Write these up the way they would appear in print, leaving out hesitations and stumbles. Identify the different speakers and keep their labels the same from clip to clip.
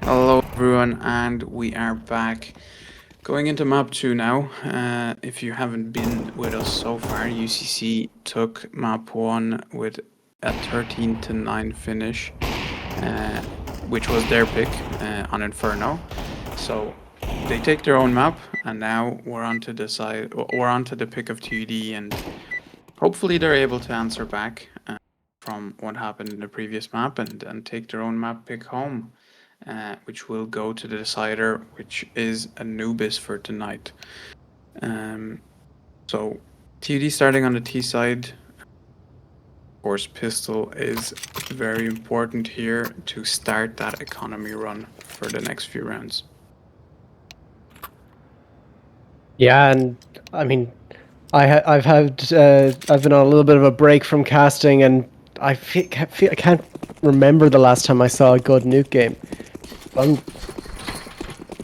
Speaker 1: Hello everyone, and we are back. Going into map 2 now. If you haven't been with us so far, UCC took map 1 with a 13-9 finish, uh, which was their pick on Inferno. So they take their own map, and now we're on to decide. We're on to the pick of TUD, and hopefully they're able to answer back from what happened in the previous map and take their own map pick home. Which will go to the decider, which is Anubis for tonight. So TD starting on the T side. Of course, pistol is very important here to start that economy run for the next few rounds.
Speaker 2: Yeah, and I mean, I've been on a little bit of a break from casting, and I can't remember the last time I saw a good nuke game. I'm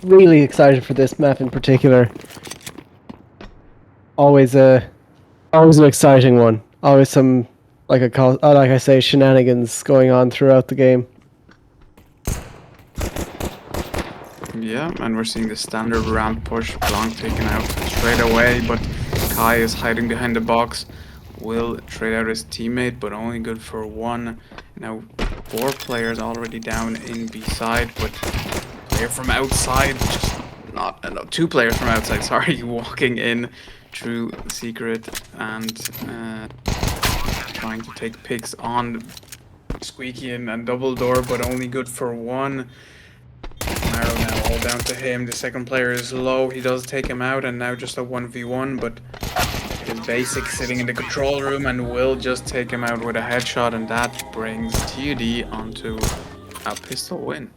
Speaker 2: really excited for this map in particular. Always an exciting one. Always some like I say shenanigans going on throughout the game.
Speaker 1: Yeah, and we're seeing the standard ramp push. Blanc taken out straight away, but Kai is hiding behind the box. Will trade out his teammate, but only good for one. Now, 4 players already down in B side, but player from outside, just not enough. 2 players from outside, sorry, walking in through secret and trying to take picks on Squeaky and Double Door, but only good for one. Marrow now all down to him. The second player is low. He does take him out, and now just a 1v1, but his basic sitting in the control room and will just take him out with a headshot, and that brings TUD onto a pistol win.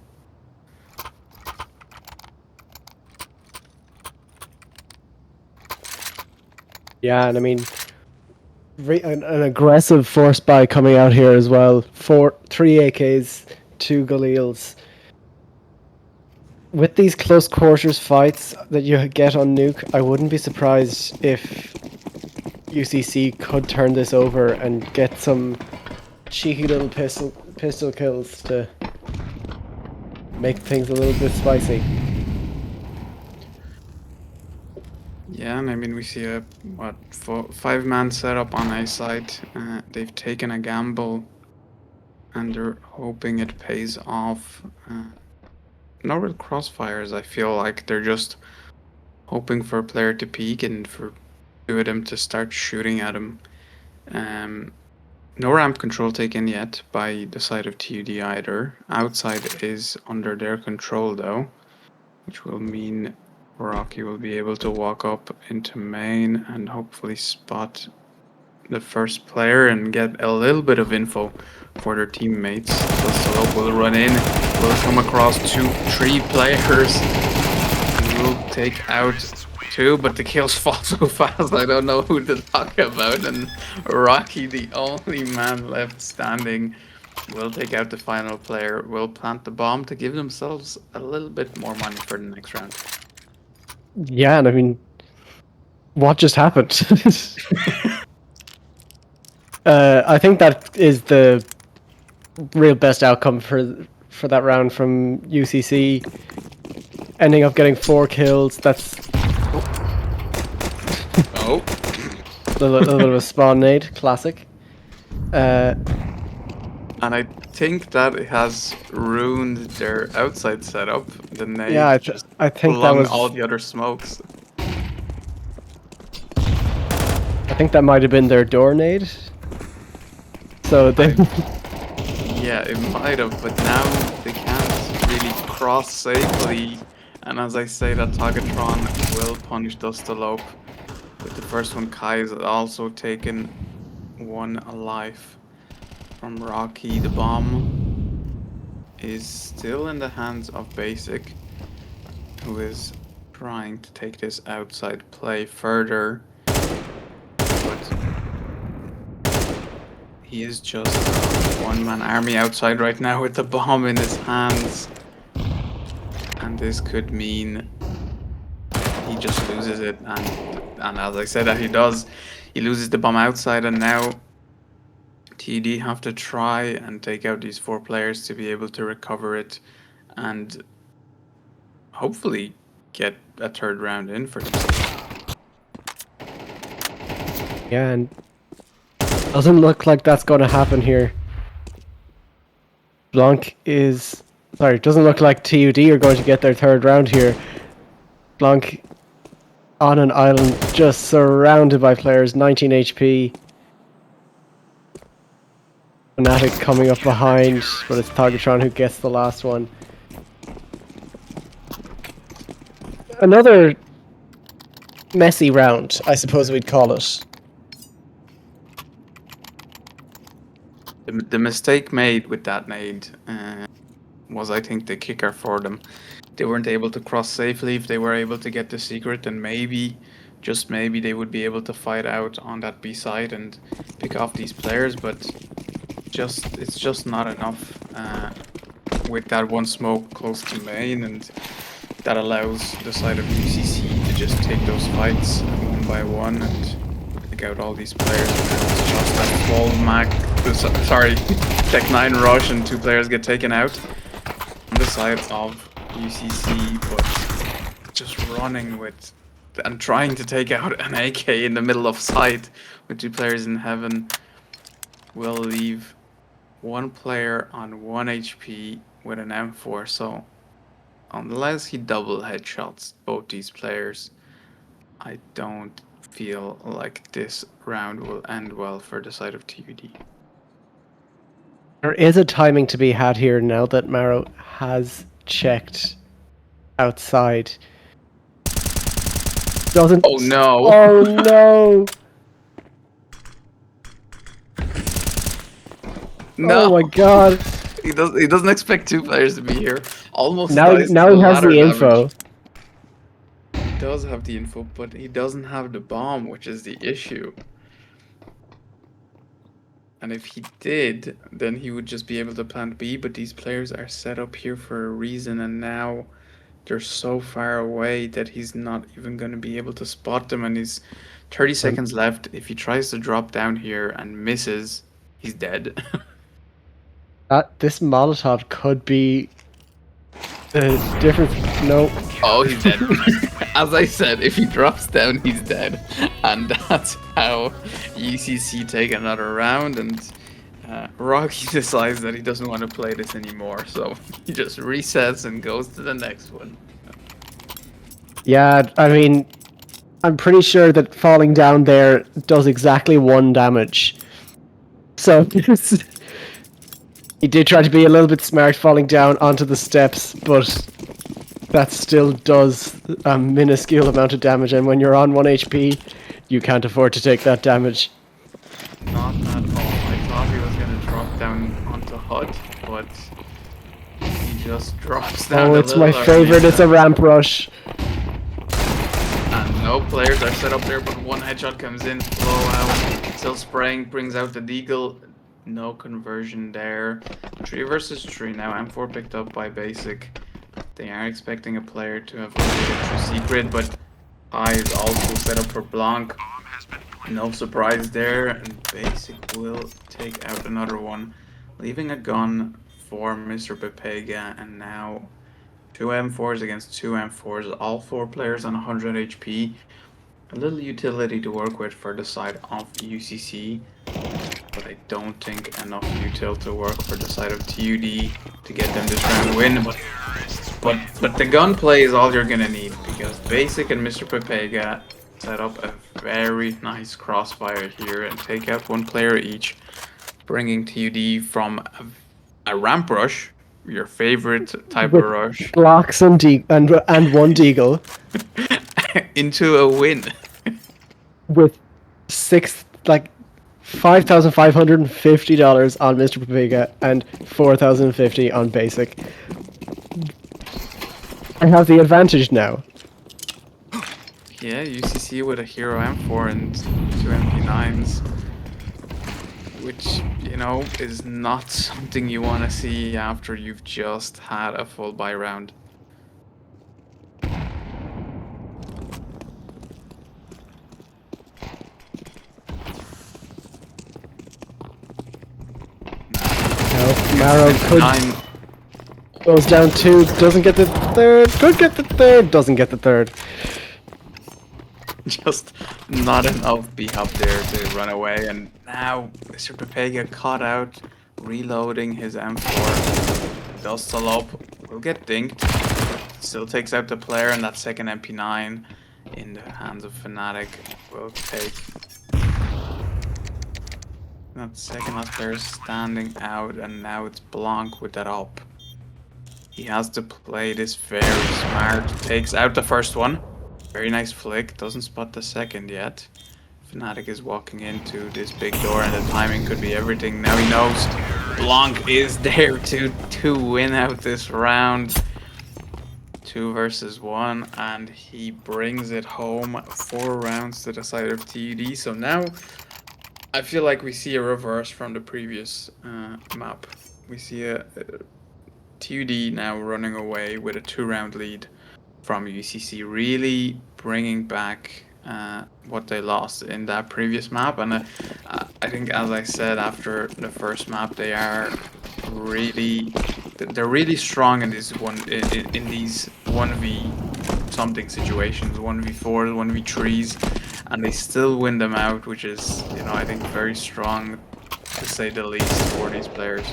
Speaker 2: Yeah, and I mean, an aggressive force buy coming out here as well. 3 AKs, 2 Galils. With these close quarters fights that you get on Nuke, I wouldn't be surprised if UCC could turn this over and get some cheeky little pistol kills to make things a little bit spicy.
Speaker 1: Yeah, and I mean, we see a 5-man setup on A side. They've taken a gamble, and they're hoping it pays off. No real crossfires. I feel like they're just hoping for a player to peek and for 2 of them to start shooting at him. No ramp control taken yet by the side of TUD either. Outside is under their control though, which will mean Rocky will be able to walk up into main and hopefully spot the first player and get a little bit of info for their teammates. The Slope will run in, will come across 3 players, and will take out 2, but the kills fall so fast I don't know who to talk about, and Rocky, the only man left standing, will take out the final player, will plant the bomb to give themselves a little bit more money for the next round.
Speaker 2: Yeah, and I mean, what just happened? I think that is the real best outcome for that round from UCC. Ending up getting 4 kills. That's
Speaker 1: Oh.
Speaker 2: a little bit of a spawn nade, classic.
Speaker 1: And I think that it has ruined their outside setup. The nade
Speaker 2: Yeah,
Speaker 1: just
Speaker 2: I think that
Speaker 1: flung
Speaker 2: was.
Speaker 1: all the other smokes.
Speaker 2: I think that might have been their door nade. So they.
Speaker 1: Yeah, it might have, but now they can't really cross safely. And as I say, that Tagatron will punish Dustalope. With the first one, Kai is also taken 1 alive from Rocky. The bomb is still in the hands of Basic, who is trying to take this outside play further. But he is just a 1-man army outside right now with the bomb in his hands. And this could mean he just loses it. And as I said that he does, he loses the bomb outside, and now TD have to try and take out these 4 players to be able to recover it and hopefully get a third round in for them.
Speaker 2: Yeah, and doesn't look like that's going to happen here. Doesn't look like TUD are going to get their third round here. Blanc on an island, just surrounded by players, 19 HP. Fnatic coming up behind, but it's Targetron who gets the last one. Another messy round, I suppose we'd call it.
Speaker 1: The mistake made with that nade was, I think, the kicker for them. They weren't able to cross safely. If they were able to get the secret, then maybe, just maybe, they would be able to fight out on that B side and pick off these players, but it's just not enough with that one smoke close to main, and that allows the side of UCC to just take those fights one by one and pick out all these players. And it's just that small Tech 9 rush and 2 players get taken out on the side of UCC, but just running with and trying to take out an AK in the middle of sight with 2 players in heaven will leave 1 player on 1 HP with an M4. So unless he double headshots both these players, I don't feel like this round will end well for the side of TUD.
Speaker 2: There is a timing to be had here now that Maro has checked outside. Doesn't.
Speaker 1: Oh no!
Speaker 2: Oh no!
Speaker 1: No!
Speaker 2: Oh my god!
Speaker 1: He doesn't expect 2 players to be here. Almost
Speaker 2: Now
Speaker 1: dies
Speaker 2: he
Speaker 1: to
Speaker 2: has
Speaker 1: ladder
Speaker 2: the info.
Speaker 1: damage. He does have the info, but he doesn't have the bomb, which is the issue. And if he did, then he would just be able to plant B, but these players are set up here for a reason, and now they're so far away that he's not even going to be able to spot them, and he's 30 seconds left. If he tries to drop down here and misses, he's dead.
Speaker 2: This Molotov could be the difference. No.
Speaker 1: Oh, he's dead. As I said, if he drops down, he's dead. And that's how UCC take another round, and Rocky decides that he doesn't want to play this anymore, so he just resets and goes to the next one.
Speaker 2: Yeah, I mean, I'm pretty sure that falling down there does exactly 1 damage. So he did try to be a little bit smart falling down onto the steps, but that still does a minuscule amount of damage, and when you're on 1 HP, you can't afford to take that damage.
Speaker 1: Not at all. I thought he was going to drop down onto HUD, but he just drops down.
Speaker 2: Oh, it's my favorite. It's a ramp rush.
Speaker 1: And no players are set up there, but 1 headshot comes in, blowout, still spraying, brings out the deagle. No conversion there. 3 versus 3 now. M4 picked up by Basic. They are expecting a player to have located through secret, but I is also set up for Blanc. No surprise there, and Basic will take out another one, leaving a gun for Mr. Pepega, and now 2 M4s against 2 M4s, all 4 players on 100 HP. A little utility to work with for the side of UCC, but I don't think enough util to work for the side of TUD to get them this round win. But the gunplay is all you're gonna need, because Basic and Mr. Pepega set up a very nice crossfire here and take out 1 player each, bringing TUD from a ramp rush, your favorite type of rush,
Speaker 2: blocks and 1 deagle,
Speaker 1: into a win
Speaker 2: with $5,550 on Mr. Pepega and $4,050 on Basic. I have the advantage now.
Speaker 1: Yeah, UCC with a hero M4 and 2 MP9s, which, you know, is not something you want to see after you've just had a full buy round.
Speaker 2: Maro could. Goes down 2, doesn't get the third, could get the third, doesn't get the third.
Speaker 1: Just not enough B-Hub there to run away, and now Mr. Pepega caught out, reloading his M4. Does still up, will get dinked. Still takes out the player, and that second MP9 in the hands of Fnatic will take. That second last player is standing out, and now it's Blanc with that up. He has to play this very smart. Takes out the first one. Very nice flick. Doesn't spot the second yet. Fnatic is walking into this big door, and the timing could be everything. Now he knows Blanc is there to win out this round. 2 versus 1, and he brings it home. 4 rounds to the side of TUD. So now I feel like we see a reverse from the previous map. We see a TUD now running away with a 2-round lead from UCC, really bringing back what they lost in that previous map. And I think, as I said after the first map, they're really strong in these in these 1v something situations, 1v4s, 1v3s, and they still win them out, which is, you know, I think very strong, to say the least, for these players.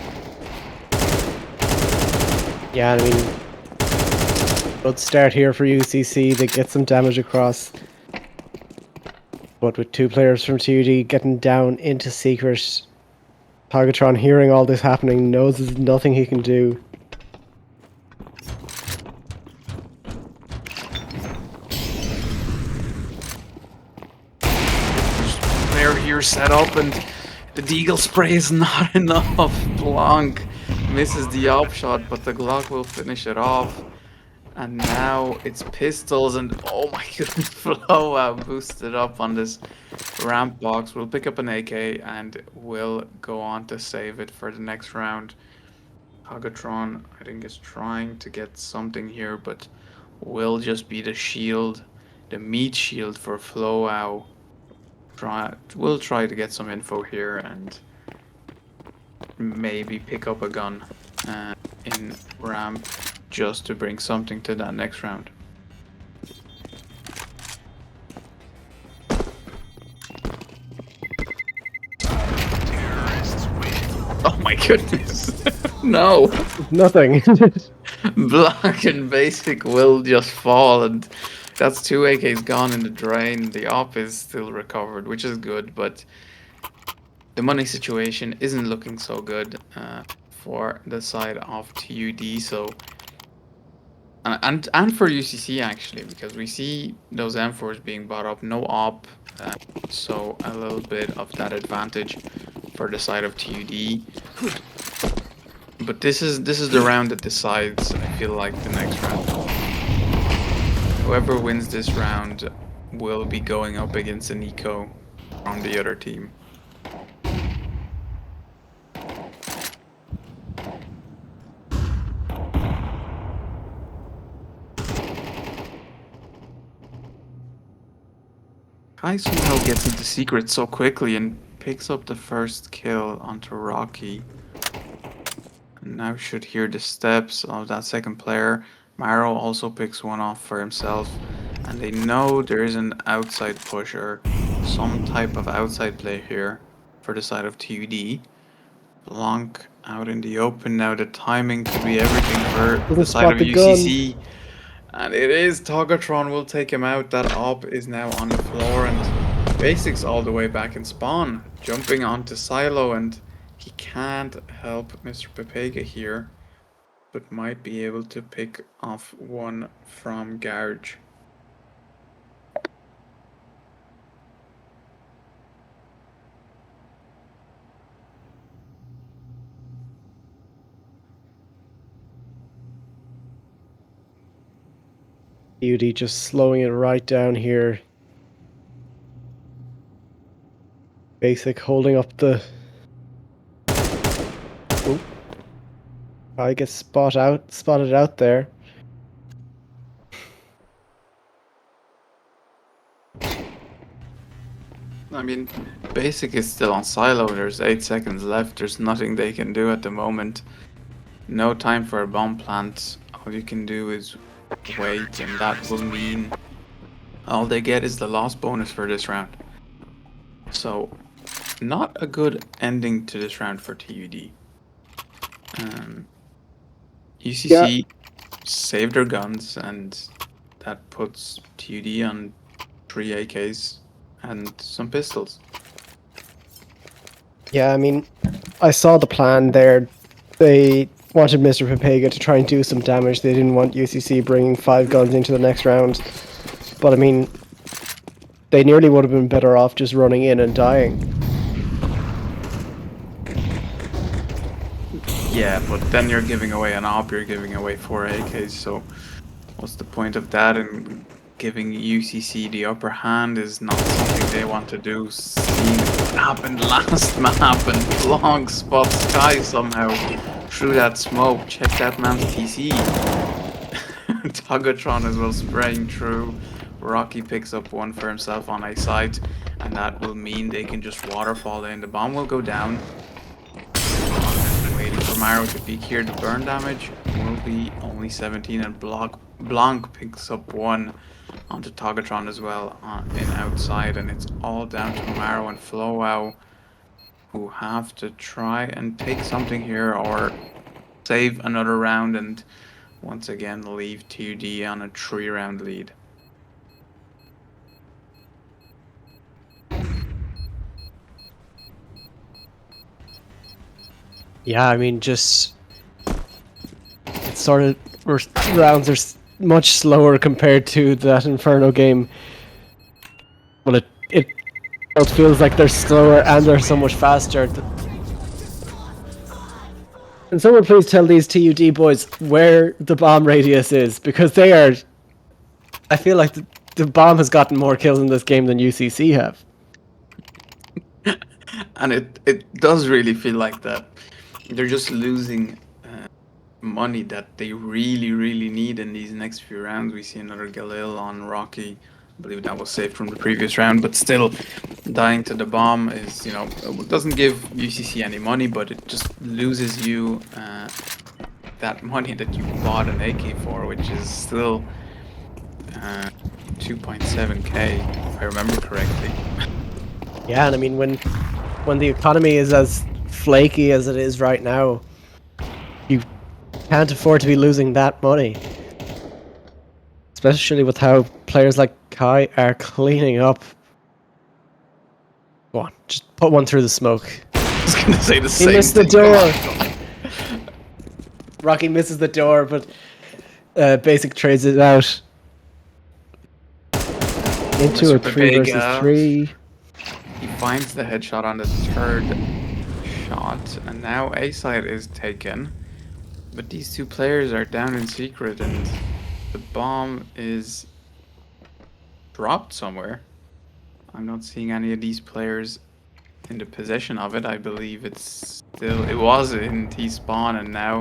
Speaker 2: Yeah, I mean, good start here for UCC. They get some damage across. But with 2 players from TUD getting down into secret, Togatron, hearing all this happening, knows there's nothing he can do.
Speaker 1: Player here set up, and the Deagle spray is not enough. Blanc misses the op shot, but the Glock will finish it off. And now it's pistols, and oh my goodness, Flow boosted up on this ramp box. We'll pick up an AK and we'll go on to save it for the next round. Togatron, I think, is trying to get something here, but will just be the shield, the meat shield for Flow. We'll try to get some info here and maybe pick up a gun in ramp, just to bring something to that next round. Oh my goodness. No.
Speaker 2: Nothing.
Speaker 1: Black and Basic will just fall, and that's 2 AKs gone in the drain. The op is still recovered, which is good, but the money situation isn't looking so good for the side of TUD. So and for UCC actually, because we see those M4s being bought up, no op, so a little bit of that advantage for the side of TUD. But this is the round that decides, I feel like, the next round. Whoever wins this round will be going up against an eco from the other team. Kai somehow gets into secret so quickly and picks up the first kill onto Rocky. And now should hear the steps of that second player. Maro also picks one off for himself. And they know there is an outside pusher, some type of outside play here for the side of TUD. Blanc out in the open now. The timing could be everything for the side of UCC. And it is. Togatron will take him out. That op is now on the floor, and Basics all the way back in spawn, jumping onto Silo, and he can't help Mr. Pepega here, but might be able to pick off one from Garage.
Speaker 2: TUD just slowing it right down here. Basic holding up the... Oh. I get spotted out there.
Speaker 1: I mean, Basic is still on Silo. There's 8 seconds left. There's nothing they can do at the moment. no time for a bomb plant. All you can do is wait, and that will mean all they get is the loss bonus for this round. So, not a good ending to this round for TUD. UCC saved their guns, and that puts TUD on 3 AKs and some pistols.
Speaker 2: Yeah, I mean, I saw the plan there. They wanted Mr. Pepega to try and do some damage. They didn't want UCC bringing 5 guns into the next round. But I mean, they nearly would have been better off just running in and dying.
Speaker 1: Yeah, but then you're giving away an AWP, you're giving away 4 AKs, so what's the point of that? And giving UCC the upper hand is not something they want to do. Seeing what happened last map and long spot Sky somehow through that smoke. Check that man's TC. Togatron as well spraying through. Rocky picks up one for himself on a site, and that will mean they can just waterfall in. The bomb will go down. Waiting for Maro to peek here. The burn damage will be only 17, and Blanc picks up one onto Togatron as well in outside, and it's all down to Maro and Flowow, who have to try and take something here or save another round and once again leave TUD on a 3-round lead.
Speaker 2: Yeah, I mean, just it's sort of rounds are much slower compared to that Inferno game. Well, it feels like they're slower and they're so much faster. Can someone please tell these TUD boys where the bomb radius is, because they are. I feel like the bomb has gotten more kills in this game than UCC have.
Speaker 1: And it does really feel like that. They're just losing money that they really need in these next few rounds. We see another Galil on Rocky. I believe that was saved from the previous round, but still dying to the bomb is, you know, it doesn't give UCC any money, but it just loses you that money that you bought an AK for, which is still 2.7k, if I remember correctly.
Speaker 2: Yeah, and I mean, when the economy is as flaky as it is right now, you can't afford to be losing that money. Especially with how players like Kai are cleaning up. Go on, just put one through the smoke.
Speaker 1: I was gonna say the same thing.
Speaker 2: He missed the door! Rocky misses the door, but Basic trades it out. Into a 3 versus 3.
Speaker 1: He finds the headshot on the 3rd shot, and now A side is taken. But these 2 players are down in secret, and the bomb is dropped somewhere. I'm not seeing any of these players in the possession of it. I believe it was in T-spawn, and now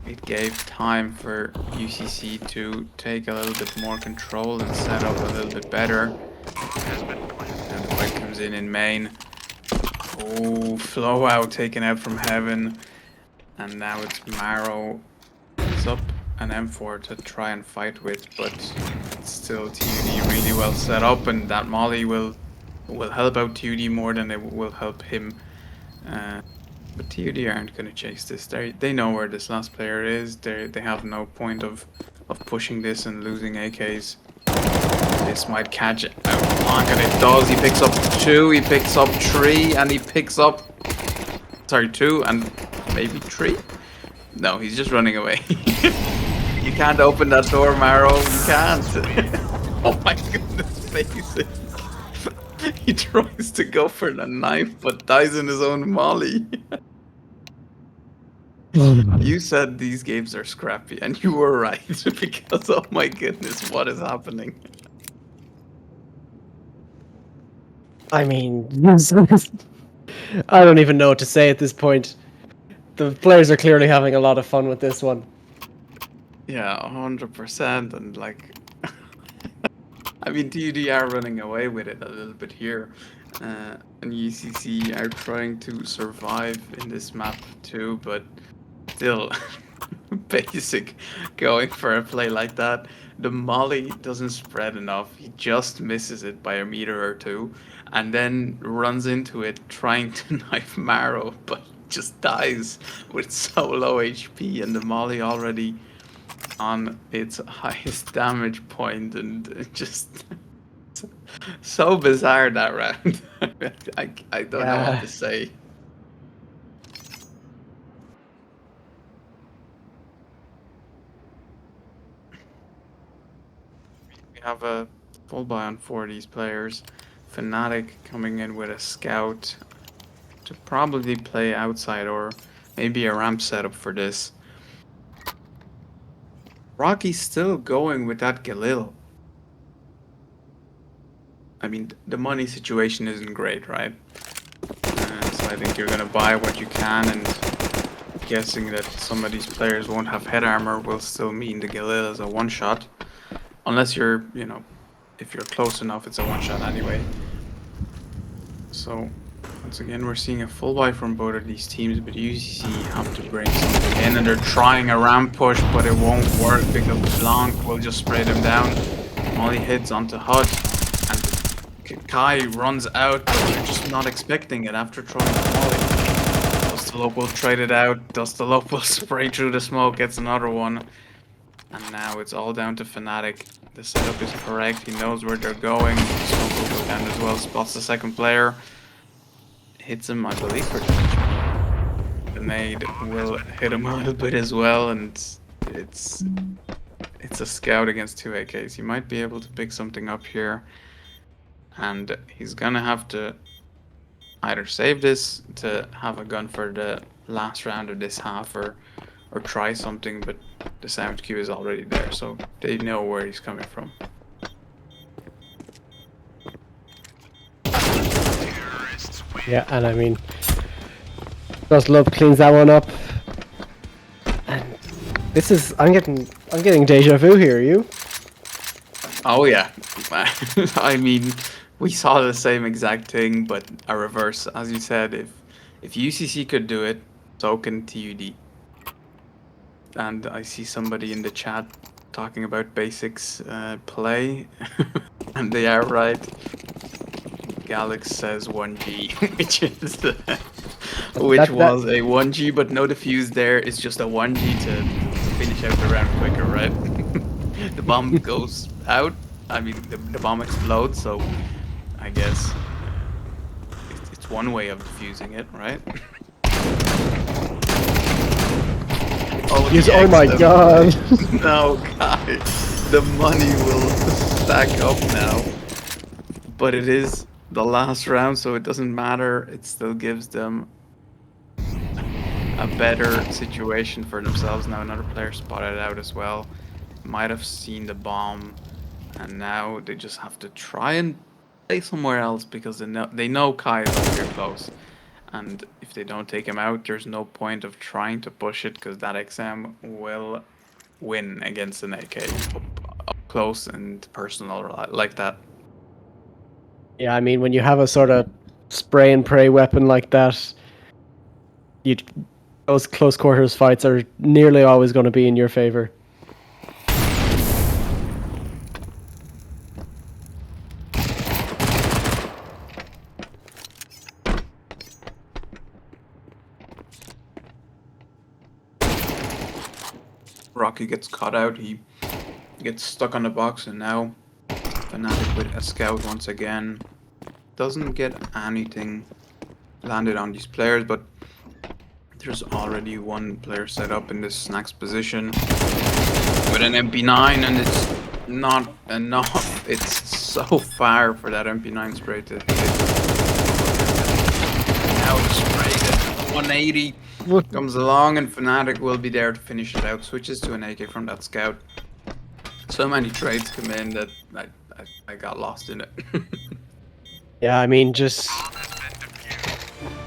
Speaker 1: it gave time for UCC to take a little bit more control and set up a little bit better. And the fight comes in main. Oh, Flowow taken out from heaven. And now it's Maro. It's up an M4 to try and fight with, but it's still TUD really well set up, and that Molly will help out TUD more than it will help him. But TUD aren't going to chase this. They know where this last player is. They have no point of pushing this and losing AKs. This might catch it out long, and it does. He picks up 2, he picks up 3, and he picks up... Sorry, 2 and maybe 3? No, he's just running away. You can't open that door, Maro. You can't. Oh my goodness, basic. He tries to go for the knife, but dies in his own molly. You said these games are scrappy, and you were right, because oh my goodness, what is happening?
Speaker 2: I mean, I don't even know what to say at this point. The players are clearly having a lot of fun with this one.
Speaker 1: Yeah, 100%, and like... I mean, TUD are running away with it a little bit here, and UCC are trying to survive in this map too, but still basic going for a play like that. The molly doesn't spread enough. He just misses it by a meter or two, and then runs into it trying to knife Marrow, but just dies with so low HP, and the molly already on its highest damage point, and it just so bizarre that round. I don't know what
Speaker 2: Yeah.
Speaker 1: to say. We have a full buy on 4 of these players. Fnatic coming in with a scout to probably play outside or maybe a ramp setup for this. Rocky's still going with that Galil. I mean, the money situation isn't great, right? So I think you're gonna buy what you can, and guessing that some of these players won't have head armor will still mean the Galil is a one-shot. Unless you're, if you're close enough, it's a one-shot anyway. So, once again, we're seeing a full buy from both of these teams, but UCC have to bring something in, and they're trying a ramp push, but it won't work because Blanc will just spray them down. Molly hits onto HUD, and Kai runs out, but they're just not expecting it after throwing the Molly. Dustalope will trade it out, Dustalope will spray through the smoke, gets another one. And now it's all down to Fnatic. The setup is correct, he knows where they're going. Smoke will go down as well, spots the second player. Hits him, I believe, for damage. The nade will hit him a little bit as well, and it's a scout against 2 AKs. He might be able to pick something up here. And he's gonna have to either save this to have a gun for the last round of this half, or try something, but the sound cue is already there, so they know where he's coming from.
Speaker 2: Yeah, and I mean, Dustalope cleans that one up. And this is, I'm getting deja vu here. You?
Speaker 1: Oh yeah, I mean, we saw the same exact thing, but a reverse. As you said, if UCC could do it, so can TUD. And I see somebody in the chat talking about basics play, and they are right. Galax says 1G, which was a 1G, but no defuse there. It's just a 1G to finish out the round quicker, right? The bomb goes out. I mean, the bomb explodes, so I guess it's one way of defusing it, right? Oh,
Speaker 2: Yes, oh my god!
Speaker 1: No, guys, the money will stack up now. But it is the last round, so it doesn't matter. It still gives them a better situation for themselves. Now another player spotted out as well. Might have seen the bomb, and now they just have to try and play somewhere else because they know Kai is up here close. And if they don't take him out, there's no point of trying to push it because that XM will win against an AK up close and personal like that.
Speaker 2: Yeah, I mean, when you have a sort of spray and pray weapon like that, those close quarters fights are nearly always going to be in your favor.
Speaker 1: Rocky gets caught out, he gets stuck on the box, and now Fnatic with a scout once again. Doesn't get anything landed on these players, but there's already one player set up in this snacks position with an MP9, and it's not enough. It's so far for that MP9 spray to hit. Now the spray at 180 comes along, and Fnatic will be there to finish it out. Switches to an AK from that scout. So many trades come in that I got lost in it.
Speaker 2: Yeah, I mean, just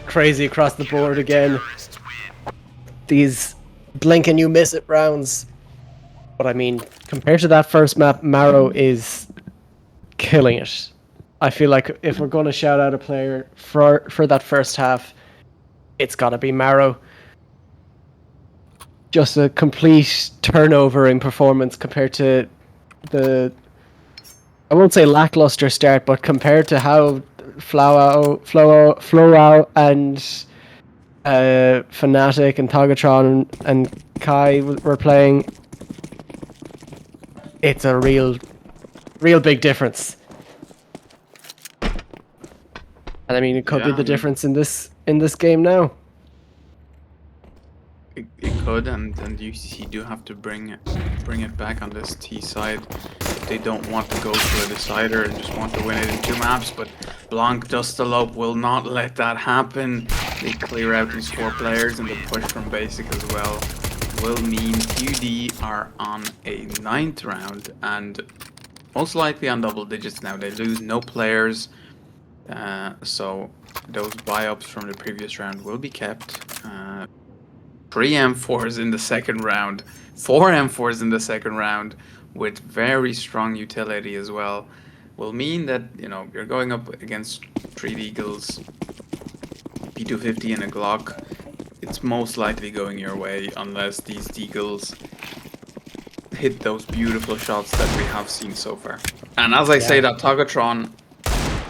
Speaker 2: crazy across the board again. These blink and you miss it rounds. But I mean, compared to that first map, Marrow is killing it. I feel like if we're going to shout out a player for that first half, it's got to be Marrow. just a complete turnover in performance compared to the, I won't say lackluster start, but compared to how Flowow and Fnatic and Togatron and Kai were playing, it's a real big difference. And I mean, it could be the difference in this game now.
Speaker 1: It could, and UCC do have to bring it back on this T side if they don't want to go to a decider and just want to win it in 2 maps. But Blanc Dustelope will not let that happen. They clear out these 4 players, and the push from basic as well will mean TUD are on a 9th round and most likely on double digits now. They lose no players, so those buy-ups from the previous round will be kept. 3 M4s in the second round, 4 M4s in the second round, with very strong utility as well, will mean that, you know, you're going up against 3 Deagles, P250 and a Glock. It's most likely going your way unless these Deagles hit those beautiful shots that we have seen so far. And as I say that, Togatron,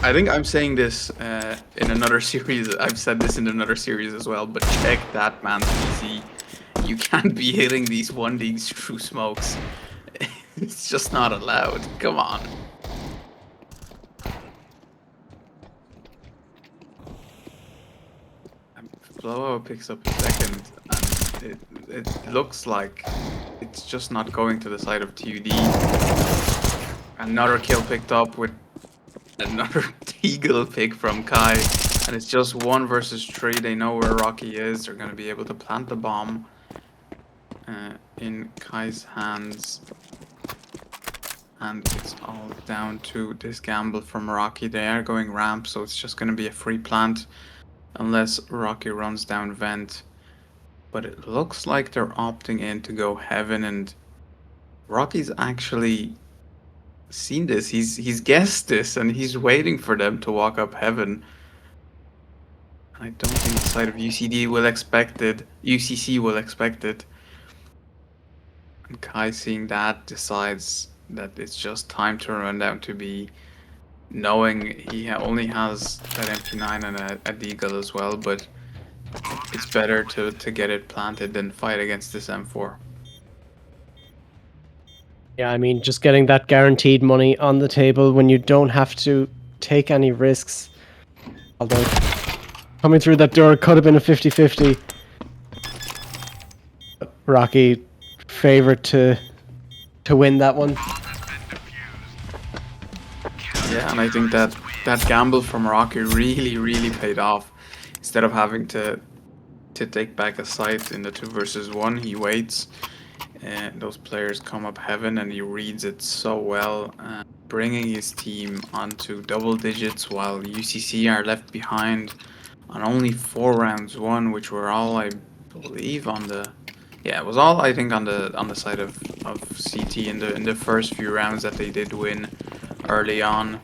Speaker 1: I think I'm saying this in another series. I've said this in another series as well, but check that man's PC. You can't be hitting these 1Ds through smokes. It's just not allowed. Come on. Blowout picks up a second, and it looks like it's just not going to the side of TUD. Another kill picked up with another Deagle pick from Kai, and it's just 1 versus 3. They know where Rocky is. They're going to be able to plant the bomb in Kai's hands, and it's all down to this gamble from Rocky. They are going ramp, so it's just going to be a free plant unless Rocky runs down vent. But it looks like they're opting in to go heaven, and Rocky's actually seen this. He's guessed this, and he's waiting for them to walk up heaven. I don't think the side of UCC will expect it. And Kai, seeing that, decides that it's just time to run down to B, knowing he only has that MP9 and a Deagle as well, but it's better to get it planted than fight against this M4.
Speaker 2: Yeah, I mean, just getting that guaranteed money on the table when you don't have to take any risks. Although, coming through that door could have been a 50-50. Rocky, favorite to win that one.
Speaker 1: Yeah, and I think that gamble from Rocky really paid off. Instead of having to take back a site in the 2 versus 1, he waits. And those players come up heaven, and he reads it so well, bringing his team onto double digits while UCC are left behind on only 4 rounds won, which were all, I believe, on the... Yeah, it was all, I think, on the side of CT in the first few rounds that they did win early on.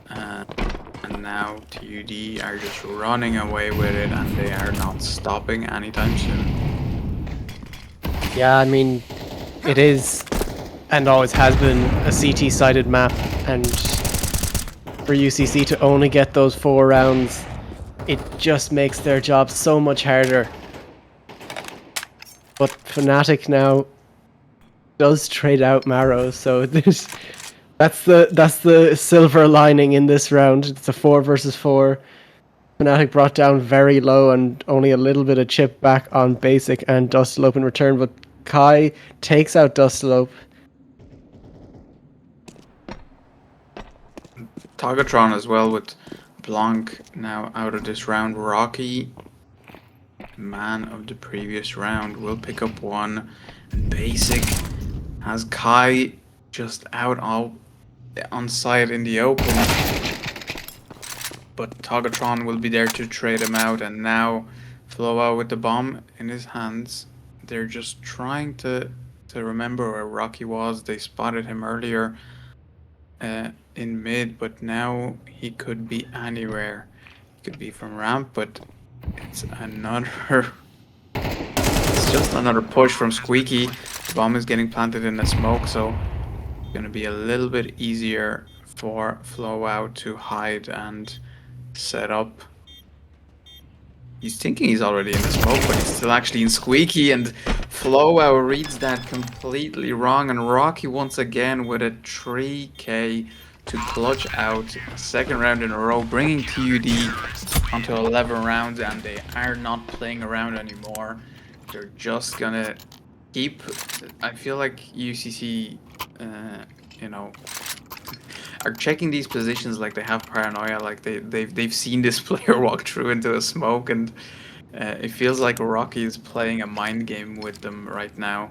Speaker 1: And now TUD are just running away with it, and they are not stopping anytime soon.
Speaker 2: Yeah, I mean, it is and always has been a CT-sided map, and for UCC to only get those 4 rounds, it just makes their job so much harder. But Fnatic now does trade out Marrow, so that's the silver lining in this round. It's a 4 versus 4. Fnatic brought down very low and only a little bit of chip back on basic and Dustelope in return, but Kai takes out Dustelope.
Speaker 1: Togatron as well, with Blanc now out of this round. Rocky, man of the previous round, will pick up 1, and basic has Kai just out on site in the open. But Togatron will be there to trade him out, and now Flowow with the bomb in his hands. They're just trying to remember where Rocky was. They spotted him earlier in mid, but now he could be anywhere. He could be from ramp, but it's another... It's Another push from Squeaky. The bomb is getting planted in the smoke, so it's gonna be a little bit easier for Flowout to hide and set up. He's thinking he's already in the smoke, but he's still actually in Squeaky, and Flowout reads that completely wrong, and Rocky once again with a 3K to clutch out a second round in a row, bringing TUD onto 11 rounds, and they are not playing around anymore. They're just gonna keep. I feel like UCC, you know, are checking these positions like they have paranoia, like they've seen this player walk through into a smoke, and it feels like Rocky is playing a mind game with them right now,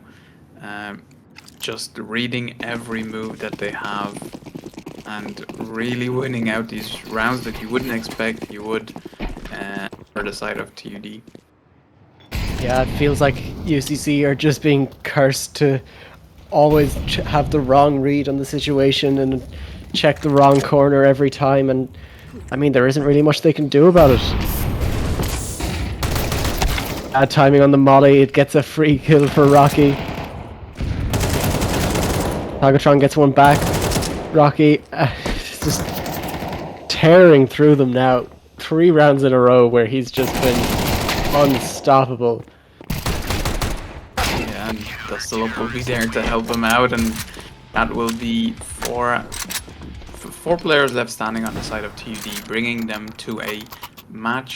Speaker 1: just reading every move that they have and really winning out these rounds that you wouldn't expect he would for the side of TUD.
Speaker 2: Yeah, it feels like UCC are just being cursed to always have the wrong read on the situation and check the wrong corner every time, and I mean, there isn't really much they can do about it. Bad timing on the molly, it gets a free kill for Rocky. Tagatron gets one back. Rocky is just tearing through them now. 3 rounds in a row where he's just been unstoppable.
Speaker 1: Yeah, and Dustalop will be there to help him out, and that will be four players left standing on the side of TUD, bringing them to a map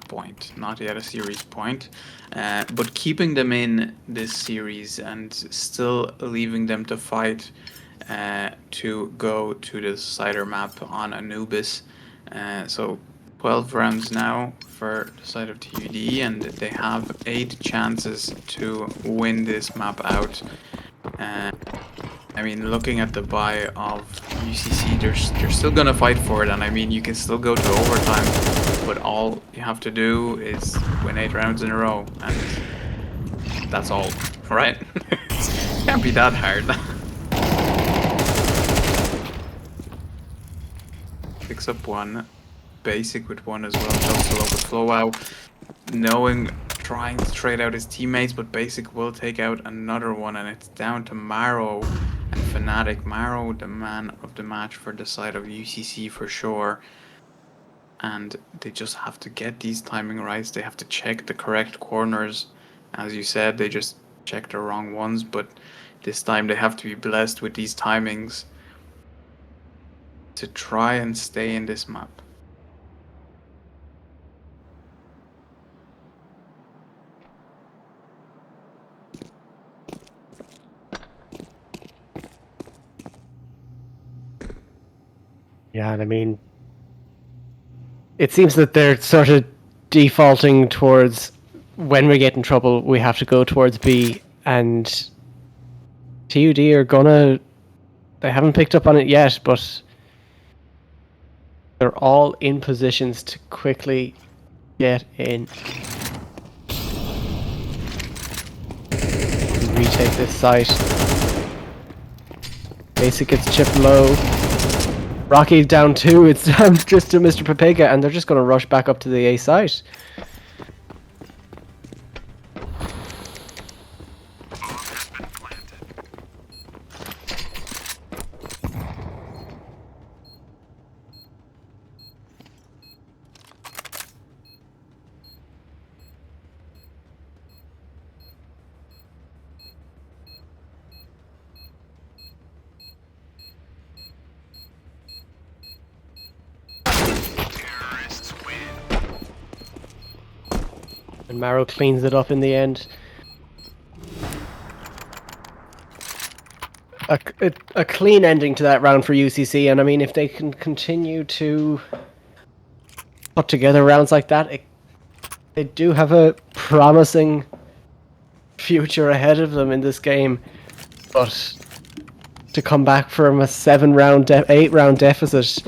Speaker 1: point, not yet a series point, but keeping them in this series and still leaving them to fight to go to the cider map on Anubis. So 12 rounds now for the side of TUD, and they have 8 chances to win this map out. I mean, looking at the buy of UCC, they're still gonna fight for it, and I mean, you can still go to overtime, but all you have to do is win 8 rounds in a row, and that's all, right? Can't be that hard. Picks up one, basic with one as well, just a little bit Flowout, trying to trade out his teammates, but basic will take out another one, and it's down to Maro and Fnatic. Maro, the man of the match for the side of UCC for sure, and they just have to get these timing rights. They have to check the correct corners. As you said, they just checked the wrong ones, but this time they have to be blessed with these timings to try and stay in this map.
Speaker 2: Yeah, and I mean, it seems that they're sort of defaulting towards when we get in trouble, we have to go towards B, and TUD are gonna. They haven't picked up on it yet, but they're all in positions to quickly get in. Retake this site. Basic gets chipped low. Rocky's down 2, it's down just to Mr. Papega, and they're just going to rush back up to the A site. And Maro cleans it up in the end. A clean ending to that round for UCC, and I mean, if they can continue to put together rounds like that, they do have a promising future ahead of them in this game. But to come back from a 8-round deficit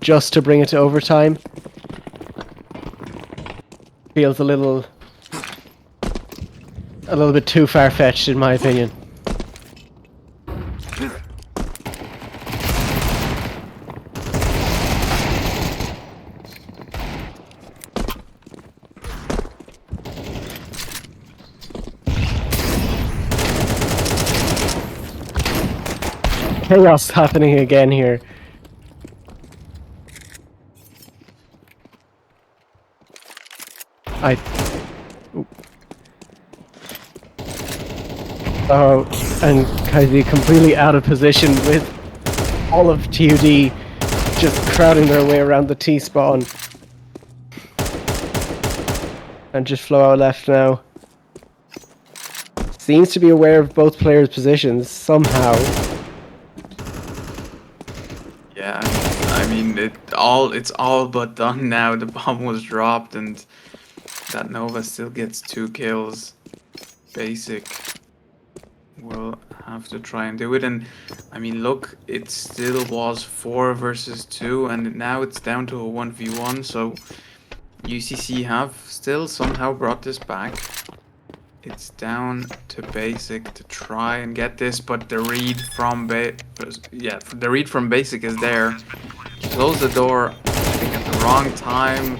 Speaker 2: just to bring it to overtime feels a little bit too far-fetched, in my opinion. chaos happening again here. I. Oh, and Kaiji completely out of position with all of TUD just crowding their way around the T spawn. And just Flow left now. Seems to be aware of both players' positions somehow.
Speaker 1: Yeah, I mean it's all but done now. The bomb was dropped and that Nova still gets 2 kills. Basic will have to try and do it, and I mean look, it still was 4 versus 2 and now it's down to a 1v1, so UCC have still somehow brought this back. It's down to Basic to try and get this, but the read from Basic is there. Close the door, I think at the wrong time.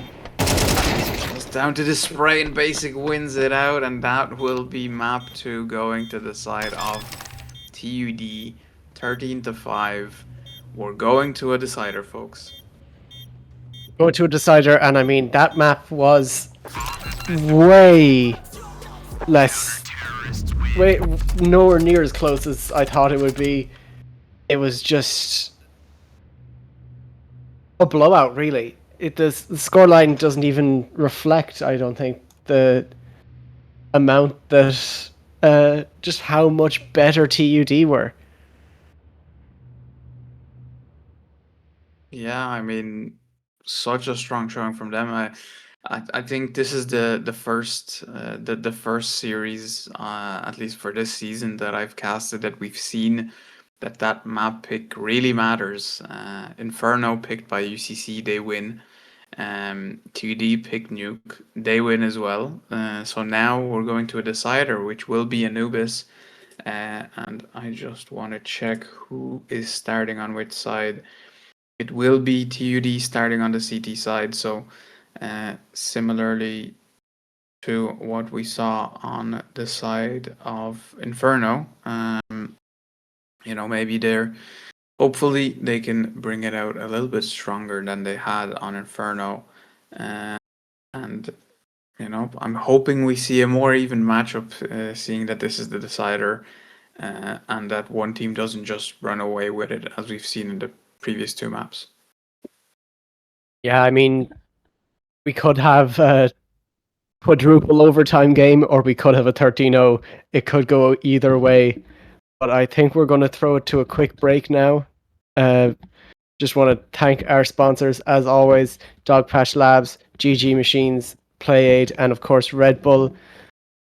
Speaker 1: It's down to the spray and Basic wins it out, and that will be map 2 going to the side of TUD, 13-5. We're going to a decider, folks.
Speaker 2: Going to a decider, and I mean, that map was way less, way nowhere near as close as I thought it would be. It was just a blowout, really. The scoreline doesn't even reflect, I don't think, the amount that just how much better TUD were.
Speaker 1: Yeah, I mean, such a strong showing from them. I think this is the first the first series, at least for this season, that I've casted that we've seen that map pick really matters. Inferno picked by UCC, they win. 2D picked Nuke, they win as well. So now we're going to a decider, which will be Anubis. And I just want to check who is starting on which side. It will be TUD starting on the CT side, so similarly to what we saw on the side of Inferno, maybe hopefully they can bring it out a little bit stronger than they had on Inferno, and I'm hoping we see a more even matchup, seeing that this is the decider, and that one team doesn't just run away with it as we've seen in the previous 2 maps.
Speaker 2: Yeah, I mean, we could have a quadruple overtime game, or we could have a 13-0. It could go either way. But I think we're going to throw it to a quick break now. Just want to thank our sponsors, as always, Dogpatch Labs, GG Machines, PlayAid, and of course Red Bull.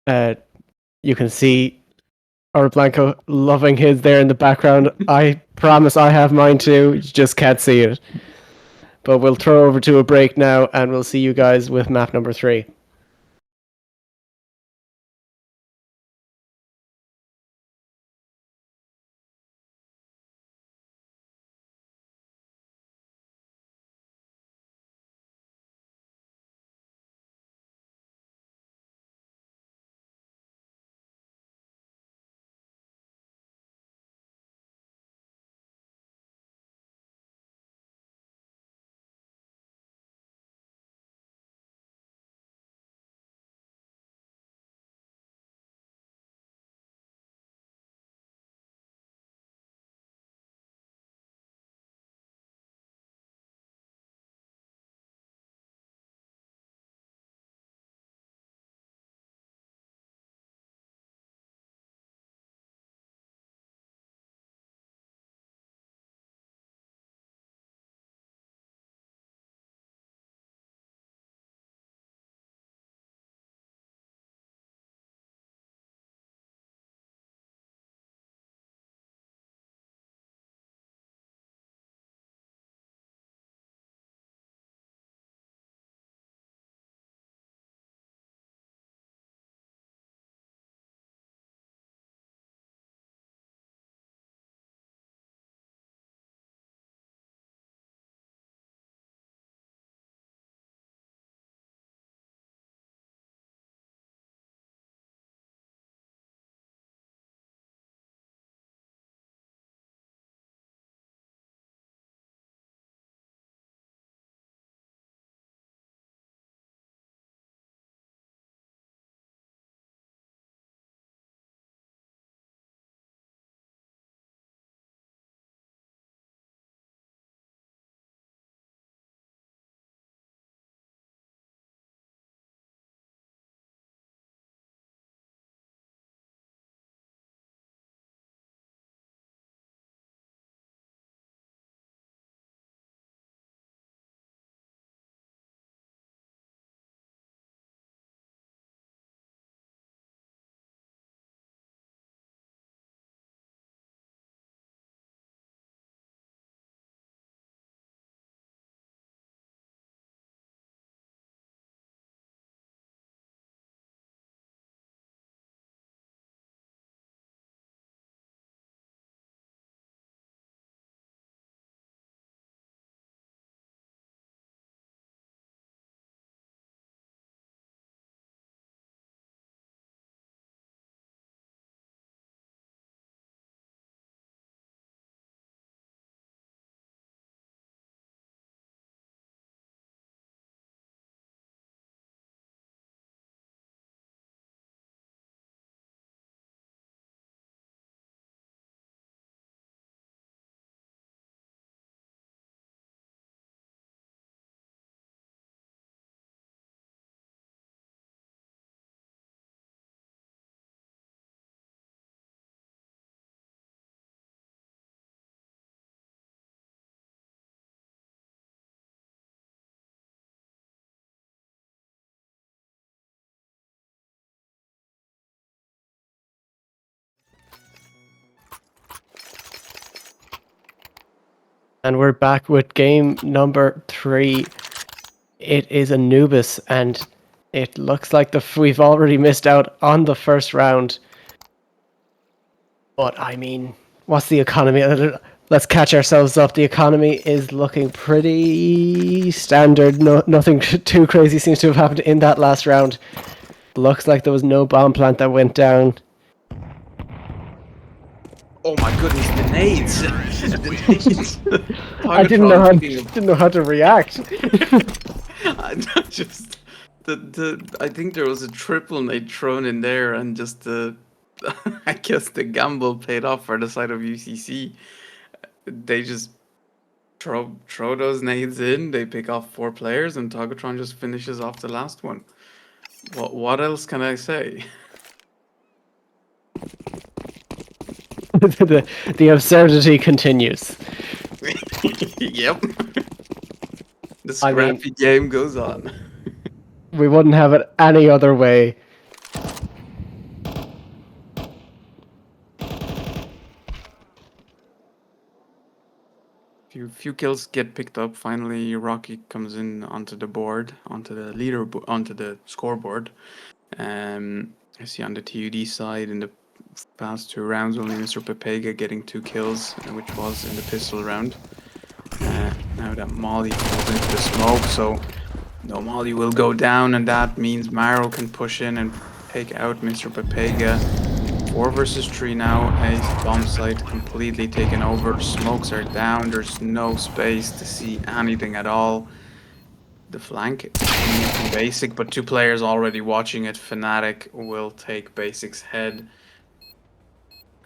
Speaker 2: You can see our Blanco loving his there in the background. I promise I have mine too. You just can't see it. But we'll throw over to a break now, and we'll see you guys with map number 3. And we're back with game number 3. It is Anubis, and it looks like we've already missed out on the first round. But I mean, what's the economy? Let's catch ourselves up. The economy is looking pretty standard. Nothing too crazy seems to have happened in that last round. Looks like there was no bomb plant that went down.
Speaker 1: Oh my goodness, the nades! The nades.
Speaker 2: I didn't know how to react.
Speaker 1: Just I think there was a triple nade thrown in there, and just I guess the gamble paid off for the side of UCC. They just throw those nades in. They pick off 4 players, and Togatron just finishes off the last one. What else can I say?
Speaker 2: the absurdity continues.
Speaker 1: Yep. The scrappy game goes on.
Speaker 2: We wouldn't have it any other way.
Speaker 1: Few kills get picked up. Finally, Rocky comes in onto the board, onto the leaderboard, onto the scoreboard. I see on the TUD side in the past 2 rounds only Mr. Pepega getting 2 kills, which was in the pistol round. Now that Molly falls into the smoke, so no Molly will go down, and that means Maro can push in and take out Mr. Pepega. 4 versus 3 now. A bomb site completely taken over. Smokes are down. There's no space to see anything at all. The flank is basic, but 2 players already watching it. Fnatic will take basic's head,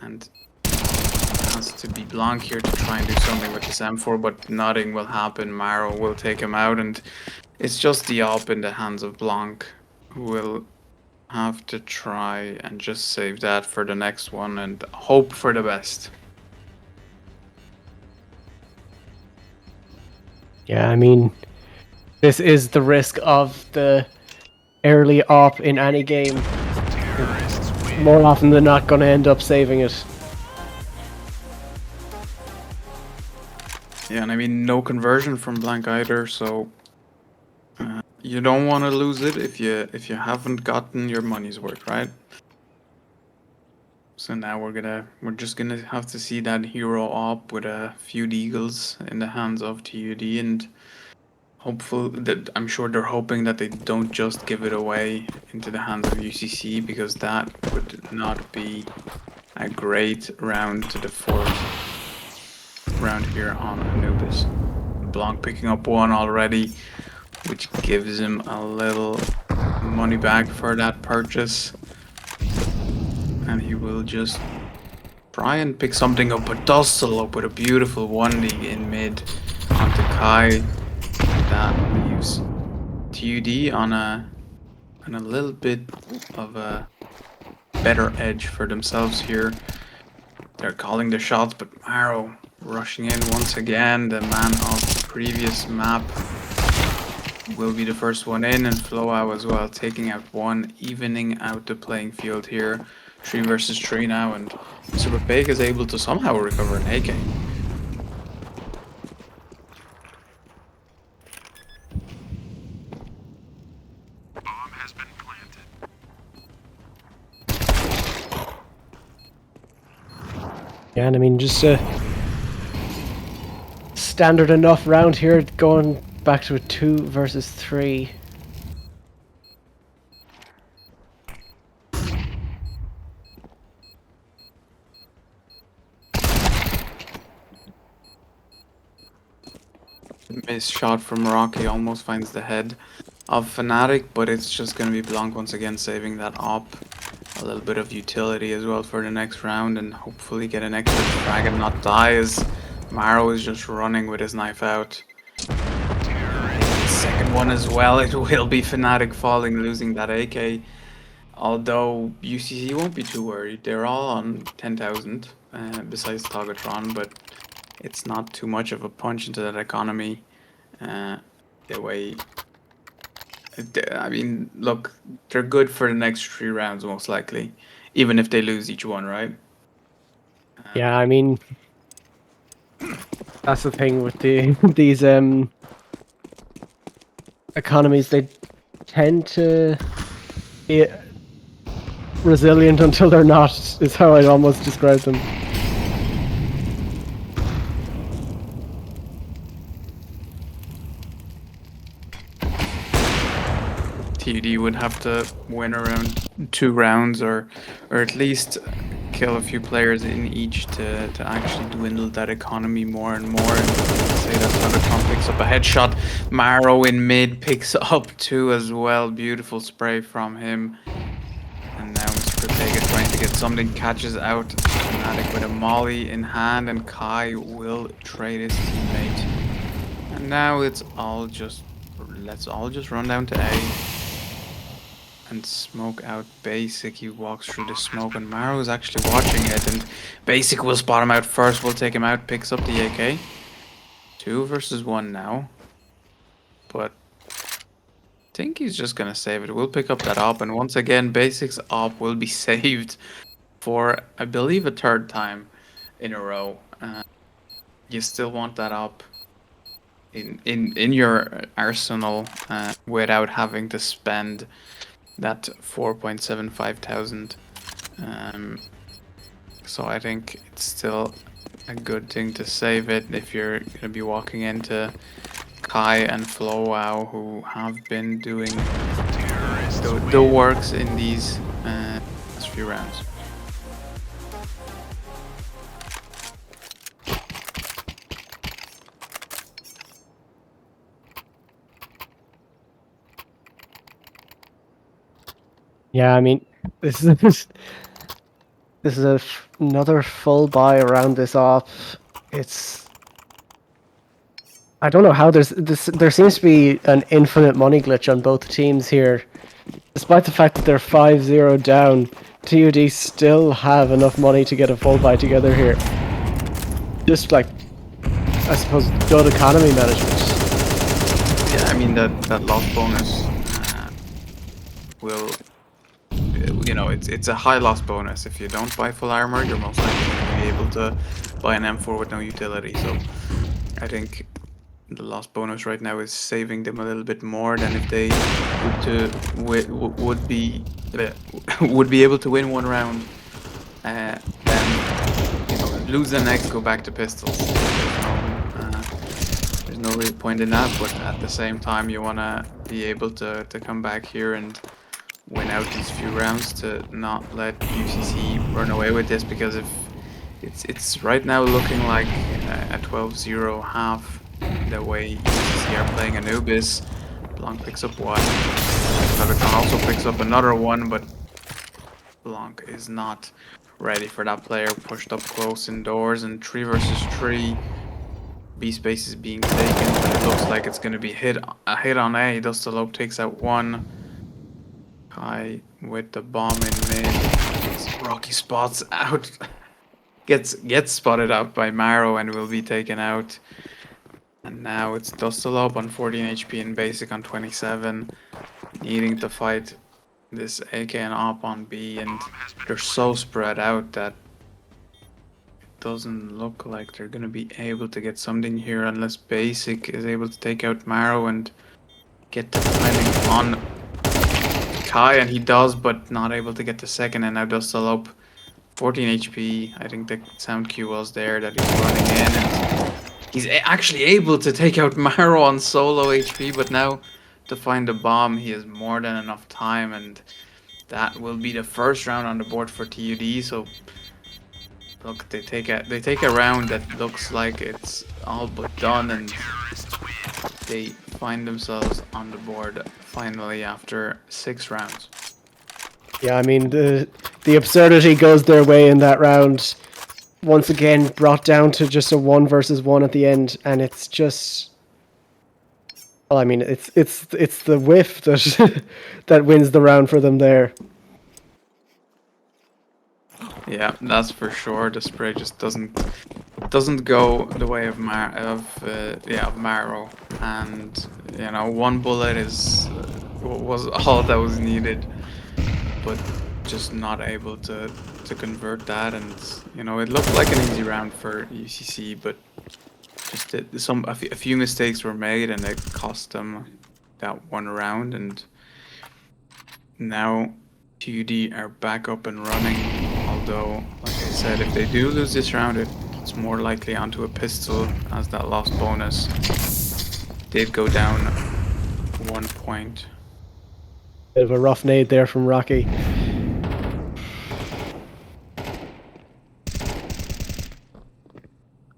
Speaker 1: and it has to be Blanc here to try and do something with this M4, but nothing will happen. Maro will take him out, and it's just the op in the hands of Blanc, who will have to try and just save that for the next one and hope for the best.
Speaker 2: Yeah, I mean, this is the risk of the early op in any game. More often than not, going to end up saving it.
Speaker 1: Yeah, and I mean, no conversion from Blanc either, so you don't want to lose it if you haven't gotten your money's worth, right? So now we're just gonna have to see that hero op with a few deagles in the hands of TUD, and hopeful that I'm sure they're hoping that they don't just give it away into the hands of UCC, because that would not be a great round to the 4th round here on Anubis. Blanc picking up 1 already, which gives him a little money back for that purchase. And he will just try and pick something up, but does still up with a beautiful 1D in mid onto Kai. That leaves TUD on a little bit of a better edge for themselves here. They're calling the shots, but Maro rushing in once again. The man of the previous map will be the first one in, and Flowow as well, taking out 1, evening out the playing field here. 3 versus 3 now, and Mr. Pepega is able to somehow recover an AK.
Speaker 3: Bomb has been planted.
Speaker 2: Yeah, and I mean, just a standard enough round here, going back to a 2 versus 3.
Speaker 1: Missed shot from Rocky, almost finds the head of Fnatic, but it's just going to be Blanc once again saving that op. A little bit of utility as well for the next round, and hopefully get an extra frag and not die, as Maro is just running with his knife out. The second one as well, it will be Fnatic falling, losing that AK. Although UCC won't be too worried, they're all on 10,000 besides Togatron, but it's not too much of a punch into that economy. The way, I mean, look, they're good for the next 3 rounds most likely, even if they lose each one, right?
Speaker 2: Yeah, I mean, That's the thing with these economies. They tend to be resilient until they're not. Is how I'd almost describe them.
Speaker 1: TUD would have to win around 2 rounds, or at least kill a few players in each to actually dwindle that economy more and more. And say that Telecom picks up a headshot. Maro in mid picks up 2 as well. Beautiful spray from him. And now Mr. Protega trying to get something, catches out Fnatic with a molly in hand, and Kai will trade his teammate. And now let's all just run down to A and smoke out Basic. He walks through the smoke, and Maro is actually watching it, and Basic will spot him out first, will take him out, picks up the AK. 2 versus 1 now. But I think he's just gonna save it. We'll pick up that op, and once again, Basic's op will be saved for, I believe, a 3rd time in a row. You still want that op in your arsenal without having to spend that 4.75 thousand. So I think it's still a good thing to save it if you're gonna be walking into Kai and Flowwow, who have been doing the works in these last few rounds.
Speaker 2: Yeah, I mean, this is another full buy around this op. It's, I don't know how there seems to be an infinite money glitch on both teams here. Despite the fact that they're 5-0 down, TUD still have enough money to get a full buy together here. Just like, I suppose, good economy management.
Speaker 1: Yeah, I mean that loss bonus will, you know, it's a high loss bonus. If you don't buy full armor, you're most likely going to be able to buy an M4 with no utility. So I think the loss bonus right now is saving them a little bit more than if they would be able to win 1 round, then, you know, lose the next, go back to pistols. There's no real point in that, but at the same time you want to be able to come back here and win out these few rounds to not let UCC run away with this, because if it's right now looking like a 12-0 half the way UCC are playing Anubis. Blanc picks up 1. Cybertron also picks up another 1, but Blanc is not ready for that player. Pushed up close indoors, and 3 versus 3. B space is being taken, but it looks like it's going to be a hit on A. Dustalope takes out 1. Kai with the bomb in mid. Rocky spots out. gets spotted out by Maro and will be taken out. And now it's Dustalope on 14 HP and Basic on 27, needing to fight this AK and op on B, and they're so spread out that it doesn't look like they're gonna be able to get something here unless Basic is able to take out Maro and get the timing on Kai, and he does, but not able to get the second. And now Dustalope, 14 HP. I think the sound cue was there that he's running in, and he's actually able to take out Maro on solo HP, but now to find the bomb, he has more than enough time, and that will be the first round on the board for TUD. So look, they take a round that looks like it's all but done, and they find themselves on the board finally after 6 rounds.
Speaker 2: Yeah, I mean, the absurdity goes their way in that round. Once again, brought down to just a 1 versus 1 at the end, and it's just, well, I mean, it's the whiff that that wins the round for them there.
Speaker 1: Yeah, that's for sure. The spray just doesn't go the way of Maro, and you know, 1 bullet was all that was needed, but just not able to convert that. And you know, it looked like an easy round for UCC, but just a few mistakes were made, and it cost them that one round. And now TUD are back up and running. Although, like I said, if they do lose this round, it's more likely onto a pistol, as that lost bonus did go down 1 point.
Speaker 2: Bit of a rough nade there from Rocky.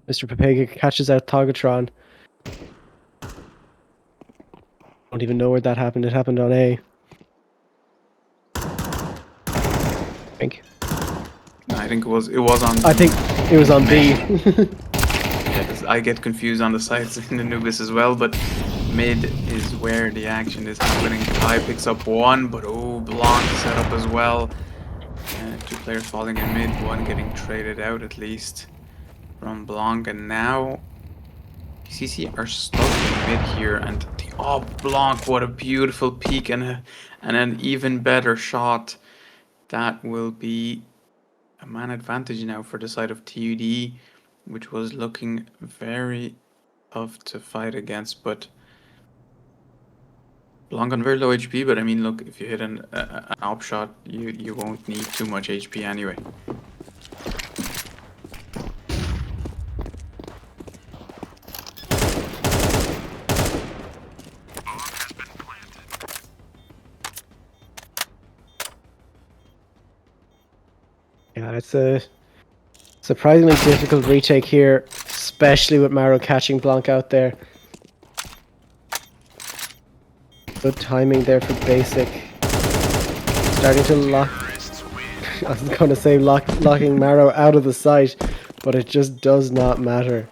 Speaker 2: Mr. Pepega catches out Togatron. Don't even know where that happened. It happened on A.
Speaker 1: I think it was on.
Speaker 2: I think it was on B.
Speaker 1: Yeah, 'cause I get confused on the sides in Anubis as well, but mid is where the action is happening. Kai picks up one, but Blanc set up as well. 2 players falling in mid, one getting traded out at least from Blanc, and now UCC are stuck in mid here, and Blanc, what a beautiful peek and an even better shot. That will be a man advantage now for the side of TUD, which was looking very tough to fight against. But Blanc on very low HP, but I mean, look, if you hit an op shot, you won't need too much HP anyway.
Speaker 2: Yeah, it's a surprisingly difficult retake here, especially with Maro catching Blanc out there. Good timing there for Basic. Starting to lock... I was going to say locking Maro out of the sight, but it just does not matter.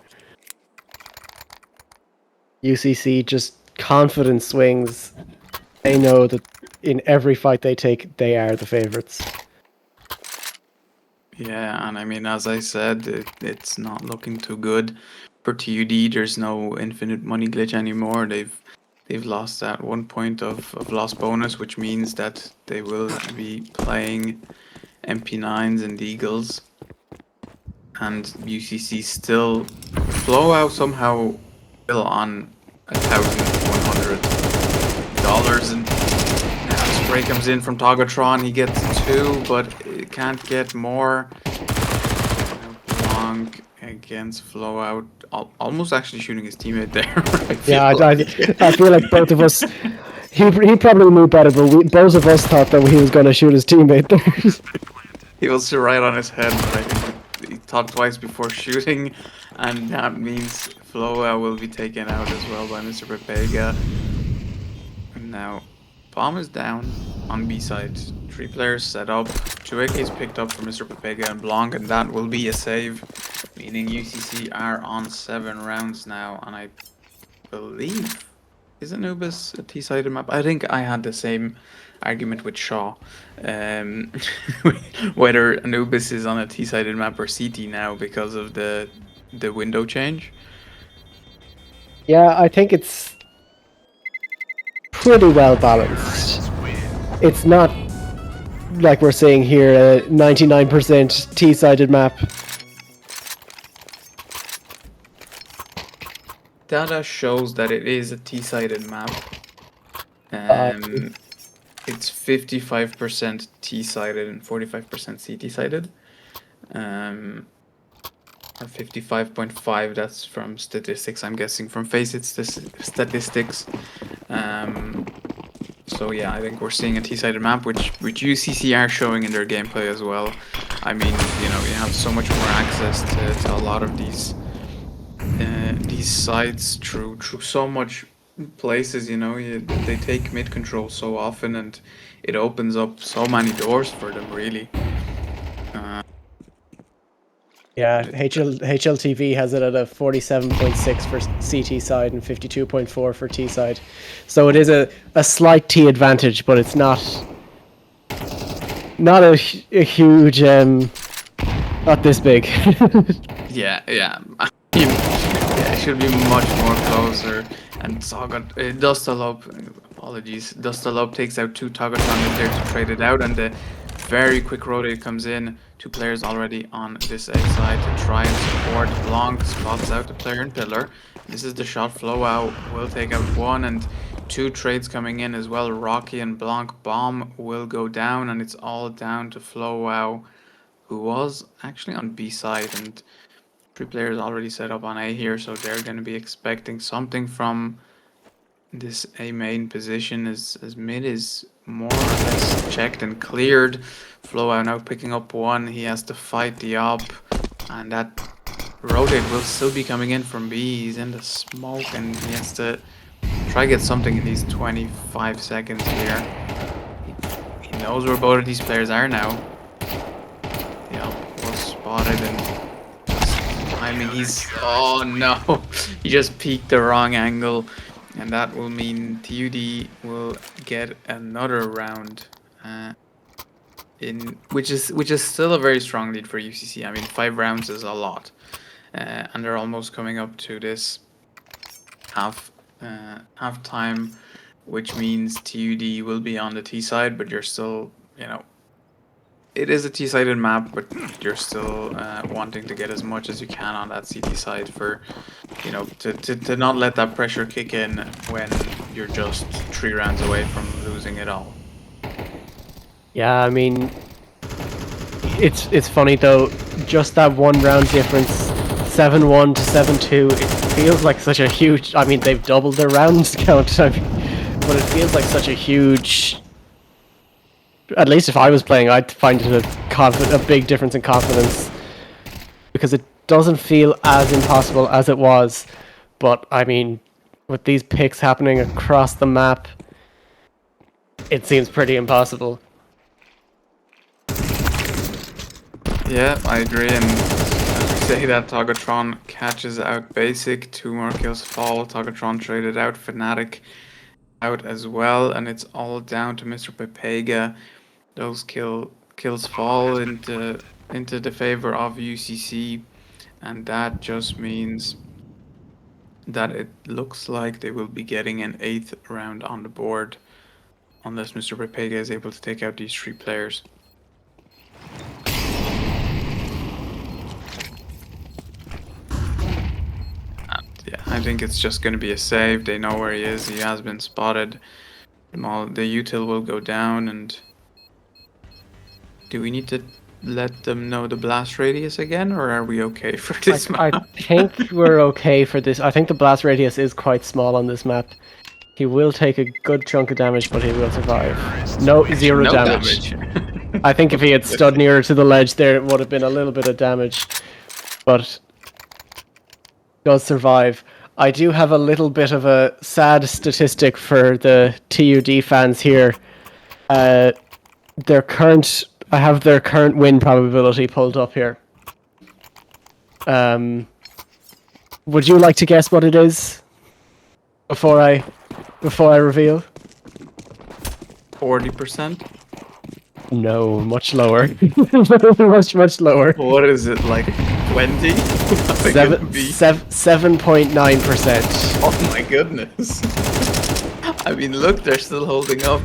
Speaker 2: UCC just confident swings. They know that in every fight they take, they are the favorites.
Speaker 1: Yeah, and I mean, as I said, it's not looking too good for TUD. There's no infinite money glitch anymore. They've lost that 1 point of lost bonus, which means that they will be playing MP9s and Eagles. And UCC still flow out somehow still on $1,100, and now spray comes in from Togatron. He gets 2, but it can't get more. Blanc against Flowout, almost actually shooting his teammate there.
Speaker 2: I feel like both of us. He probably knew better, but both of us thought that he was going to shoot his teammate there.
Speaker 1: He was right on his head, but I think he thought twice before shooting, and that means Flowout will be taken out as well by Mr. Pepega. And now bomb is down on B side. 3 players set up. 2 AKs picked up for Mr. Pepega and Blanc, and that will be a save, meaning UCC are on 7 rounds now. And I believe, is Anubis a T-sided map? I think I had the same argument with Shaw, whether Anubis is on a T-sided map or CT now because of the window change.
Speaker 2: Yeah, I think it's pretty well balanced. It's not like we're saying here a 99% T-sided map.
Speaker 1: Data shows that it is a T-sided map. It's 55% T-sided and 45% CT-sided. 55.5, that's from statistics, I'm guessing, from Faceit statistics. So yeah, I think we're seeing a T-sided map, which UCC are showing in their gameplay as well. I mean, you have so much more access to a lot of these sites through so much places. They take mid control so often, and it opens up so many doors for them, really.
Speaker 2: Yeah, HLTV has it at a 47.6 for CT side and 52.4 for T side. So it is a slight T advantage, but it's not a huge, not this big.
Speaker 1: Yeah. It should be much more closer. And Saga, Dustalope, apologies, Dustalope takes out 2 Togatron in there to trade it out, and the very quick rotate comes in. 2 players already on this A side to try and support. Blanc spots out the player in pillar. This is the shot. Flow out will take out 1 and 2 trades coming in as well. Rocky and Blanc bomb will go down, and it's all down to Flow out, who was actually on B side, and 3 players already set up on A here, so they're going to be expecting something from this A main position as mid is more or less checked and cleared. Flowout now picking up 1. He has to fight the op, and that rotate will still be coming in from B. He's in the smoke, and he has to try get something in these 25 seconds here. He knows where both of these players are now. The op was spotted, and I mean oh no, he just peeked the wrong angle. And that will mean TUD will get another round, which is still a very strong lead for UCC. I mean, 5 rounds is a lot, and they're almost coming up to this half time, which means TUD will be on the T side, but you're still, it is a T-sided map, but you're still wanting to get as much as you can on that CT side for, to not let that pressure kick in when you're just 3 rounds away from losing it all.
Speaker 2: Yeah, I mean, it's funny though, just that 1 round difference, 7-1 to 7-2, it feels like such a huge, I mean, they've doubled their rounds count, but it feels like such a huge... At least if I was playing, I'd find it a big difference in confidence, because it doesn't feel as impossible as it was. But I mean, with these picks happening across the map, it seems pretty impossible.
Speaker 1: Yeah, I agree. And as we say that, Togatron catches out Basic, 2 more kills fall. Togatron traded out, Fnatic out as well, and it's all down to Mr. Pepega. Those kills fall into the favor of UCC, and that just means that it looks like they will be getting an 8th round on the board, unless Mr. Pepega is able to take out these 3 players. And yeah, I think it's just going to be a save. They know where he is. He has been spotted. The util will go down, and do we need to let them know the blast radius again, or are we okay for this map?
Speaker 2: I think we're okay for this. I think the blast radius is quite small on this map. He will take a good chunk of damage, but he will survive. No, 0 damage. I think if he had stood nearer to the ledge there, it would have been a little bit of damage. But does survive. I do have a little bit of a sad statistic for the TUD fans here. I have their current win probability pulled up here. Would you like to guess what it is before I reveal?
Speaker 1: 40%?
Speaker 2: No, much lower. much lower.
Speaker 1: What is it, like 20?
Speaker 2: 7.9%.
Speaker 1: Oh my goodness. I mean, look, they're still holding up.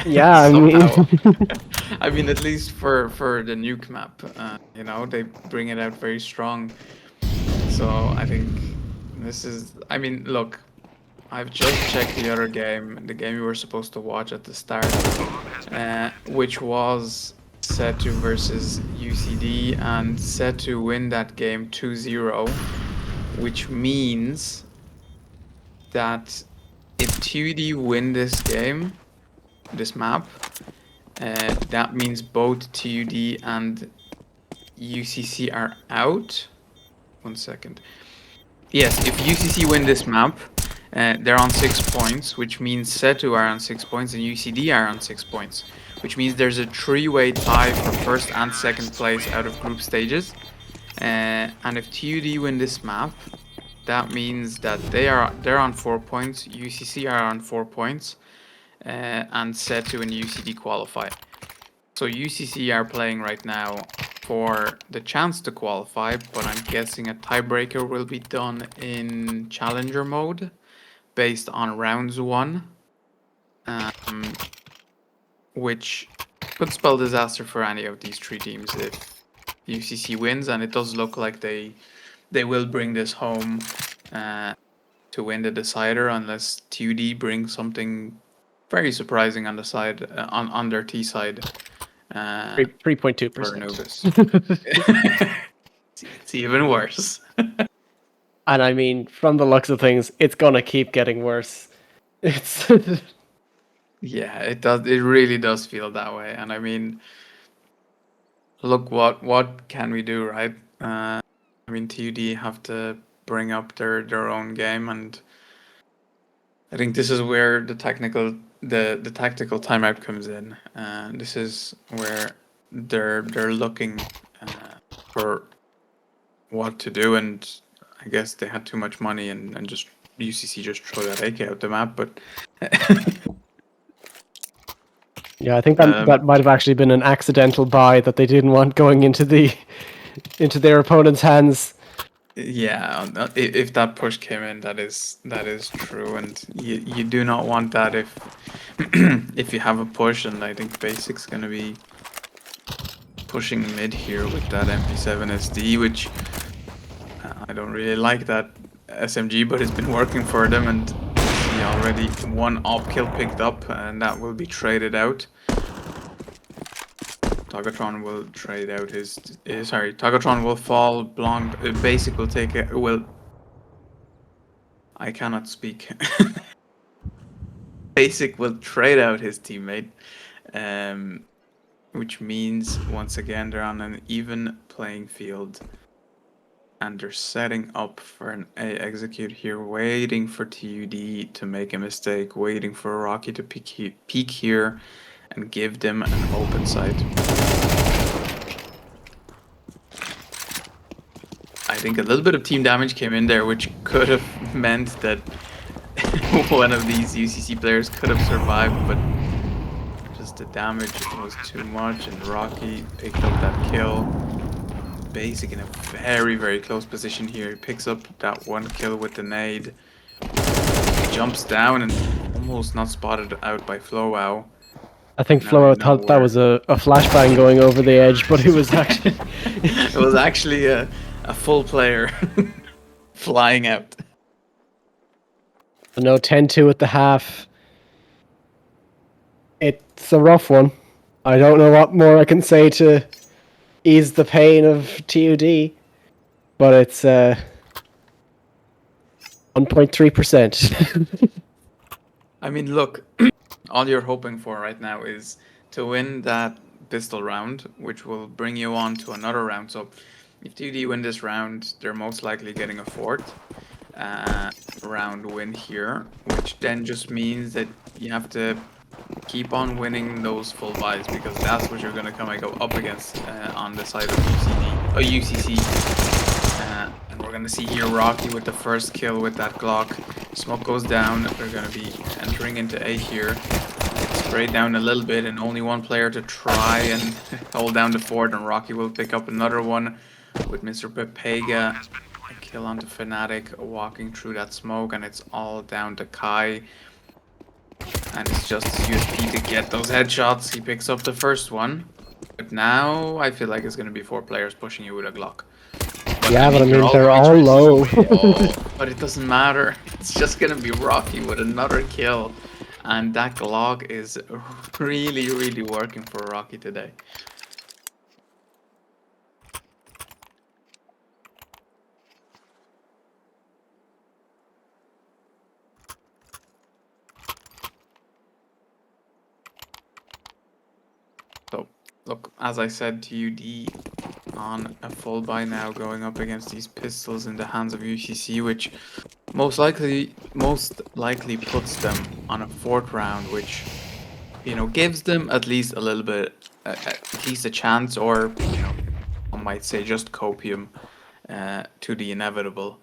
Speaker 2: Yeah,
Speaker 1: I mean, at least for the nuke map, they bring it out very strong. So I think this is, I mean, look, I've just checked the other game, the game we were supposed to watch at the start, which was Setu versus UCD, and Setu win that game 2-0, which means that if TUD win this game, this map, that means both TUD and UCC are out. 1 second. Yes, if UCC win this map, they're on 6 points, which means Setu are on 6 points and UCD are on 6 points, which means there's a 3-way tie for 1st and 2nd place out of group stages. And if TUD win this map, that means that they're on 4 points, UCC are on 4 points, and Setu and UCD qualify. So UCC are playing right now for the chance to qualify, but I'm guessing a tiebreaker will be done in challenger mode based on rounds 1, which could spell disaster for any of these three teams if UCC wins, and it does look like they will bring this home to win the decider, unless TUD brings something very surprising on the side on their T side.
Speaker 2: 3.2%.
Speaker 1: For Anubis. It's even worse.
Speaker 2: And I mean, from the looks of things, it's gonna keep getting worse. It's
Speaker 1: Yeah, it does. It really does feel that way. And I mean, look, what can we do, right? I mean, TUD have to bring up their own game, and I think this is where the tactical timeout comes in. This is where they're looking for what to do, and I guess they had too much money and just UCC just throw that AK out the map. But
Speaker 2: yeah, I think that might have actually been an accidental buy that they didn't want going into their opponent's hands.
Speaker 1: yeah, if that push came in, that is true, and you do not want that if if you have a push, and I think Basic's gonna be pushing mid here with that MP7 SD, which I don't really like that SMG, but it's been working for them, and see already one op kill picked up, and that will be traded out. Tagatron will trade out his. Sorry, Tagatron will fall. Blanc. Basic will take it. Will. I cannot speak. Basic will trade out his teammate, which means once again they're on an even playing field, and they're setting up for an A execute here, waiting for TUD to make a mistake, waiting for Rocky to peek here, and give them an open site. I think a little bit of team damage came in there, which could have meant that one of these UCC players could have survived, but just the damage was too much, and Rocky picked up that kill. Basic in a very, very close position here. He picks up that one kill with the nade. He jumps down and almost not spotted out by FlowWow.
Speaker 2: I think Flora thought that was a flashbang going over the edge, but it was actually
Speaker 1: it was actually a full player flying out.
Speaker 2: No, 10-2 at the half. It's a rough one. I don't know what more I can say to ease the pain of TUD, but it's 1.3%.
Speaker 1: I mean, look, all you're hoping for right now is to win that pistol round, which will bring you on to another round. So if TUD win this round, they're most likely getting a fourth round win here, which then just means that you have to keep on winning those full buys, because that's what you're going to go up against on the side of UCC. And we're going to see here Rocky with the first kill with that Glock. Smoke goes down. They're going to be entering into A here. Sprayed down a little bit, and only one player to try and hold down the fort, and Rocky will pick up another one with Mr. Pepega. A kill onto Fnatic walking through that smoke, and it's all down to Kai. And it's just his USP to get those headshots. He picks up the first one. But now I feel like it's going to be 4 players pushing you with a Glock. But
Speaker 2: yeah, but I mean, they're all low.
Speaker 1: But it doesn't matter. It's just going to be Rocky with another kill. And that Glock is really, really working for Rocky today. So, look, as I said, TUD on a full buy now, going up against these pistols in the hands of UCC, which most likely puts them on a 4th round, which, you know, gives them at least a little bit, at least a chance, or, you know, I might say just copium to the inevitable.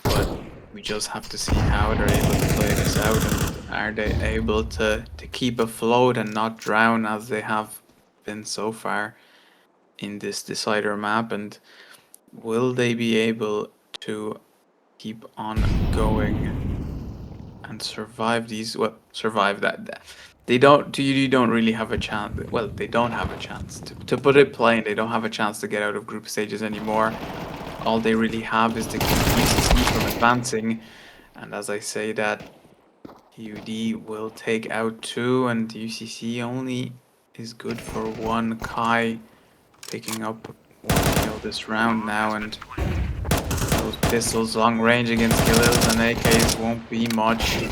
Speaker 1: But we just have to see how they're able to play this out, and are they able to keep afloat and not drown as they have been so far in this decider map, and will they be able to keep on going and survive these, well, survive that TUD don't really have a chance. Well, they don't have a chance. To put it plain, they don't have a chance to get out of group stages anymore. All they really have is to keep UCC from advancing. And as I say that, TUD will take out 2, and UCC only is good for 1. Kai picking up 1 kill this round now, and those pistols long range against Galils and AKs won't be much.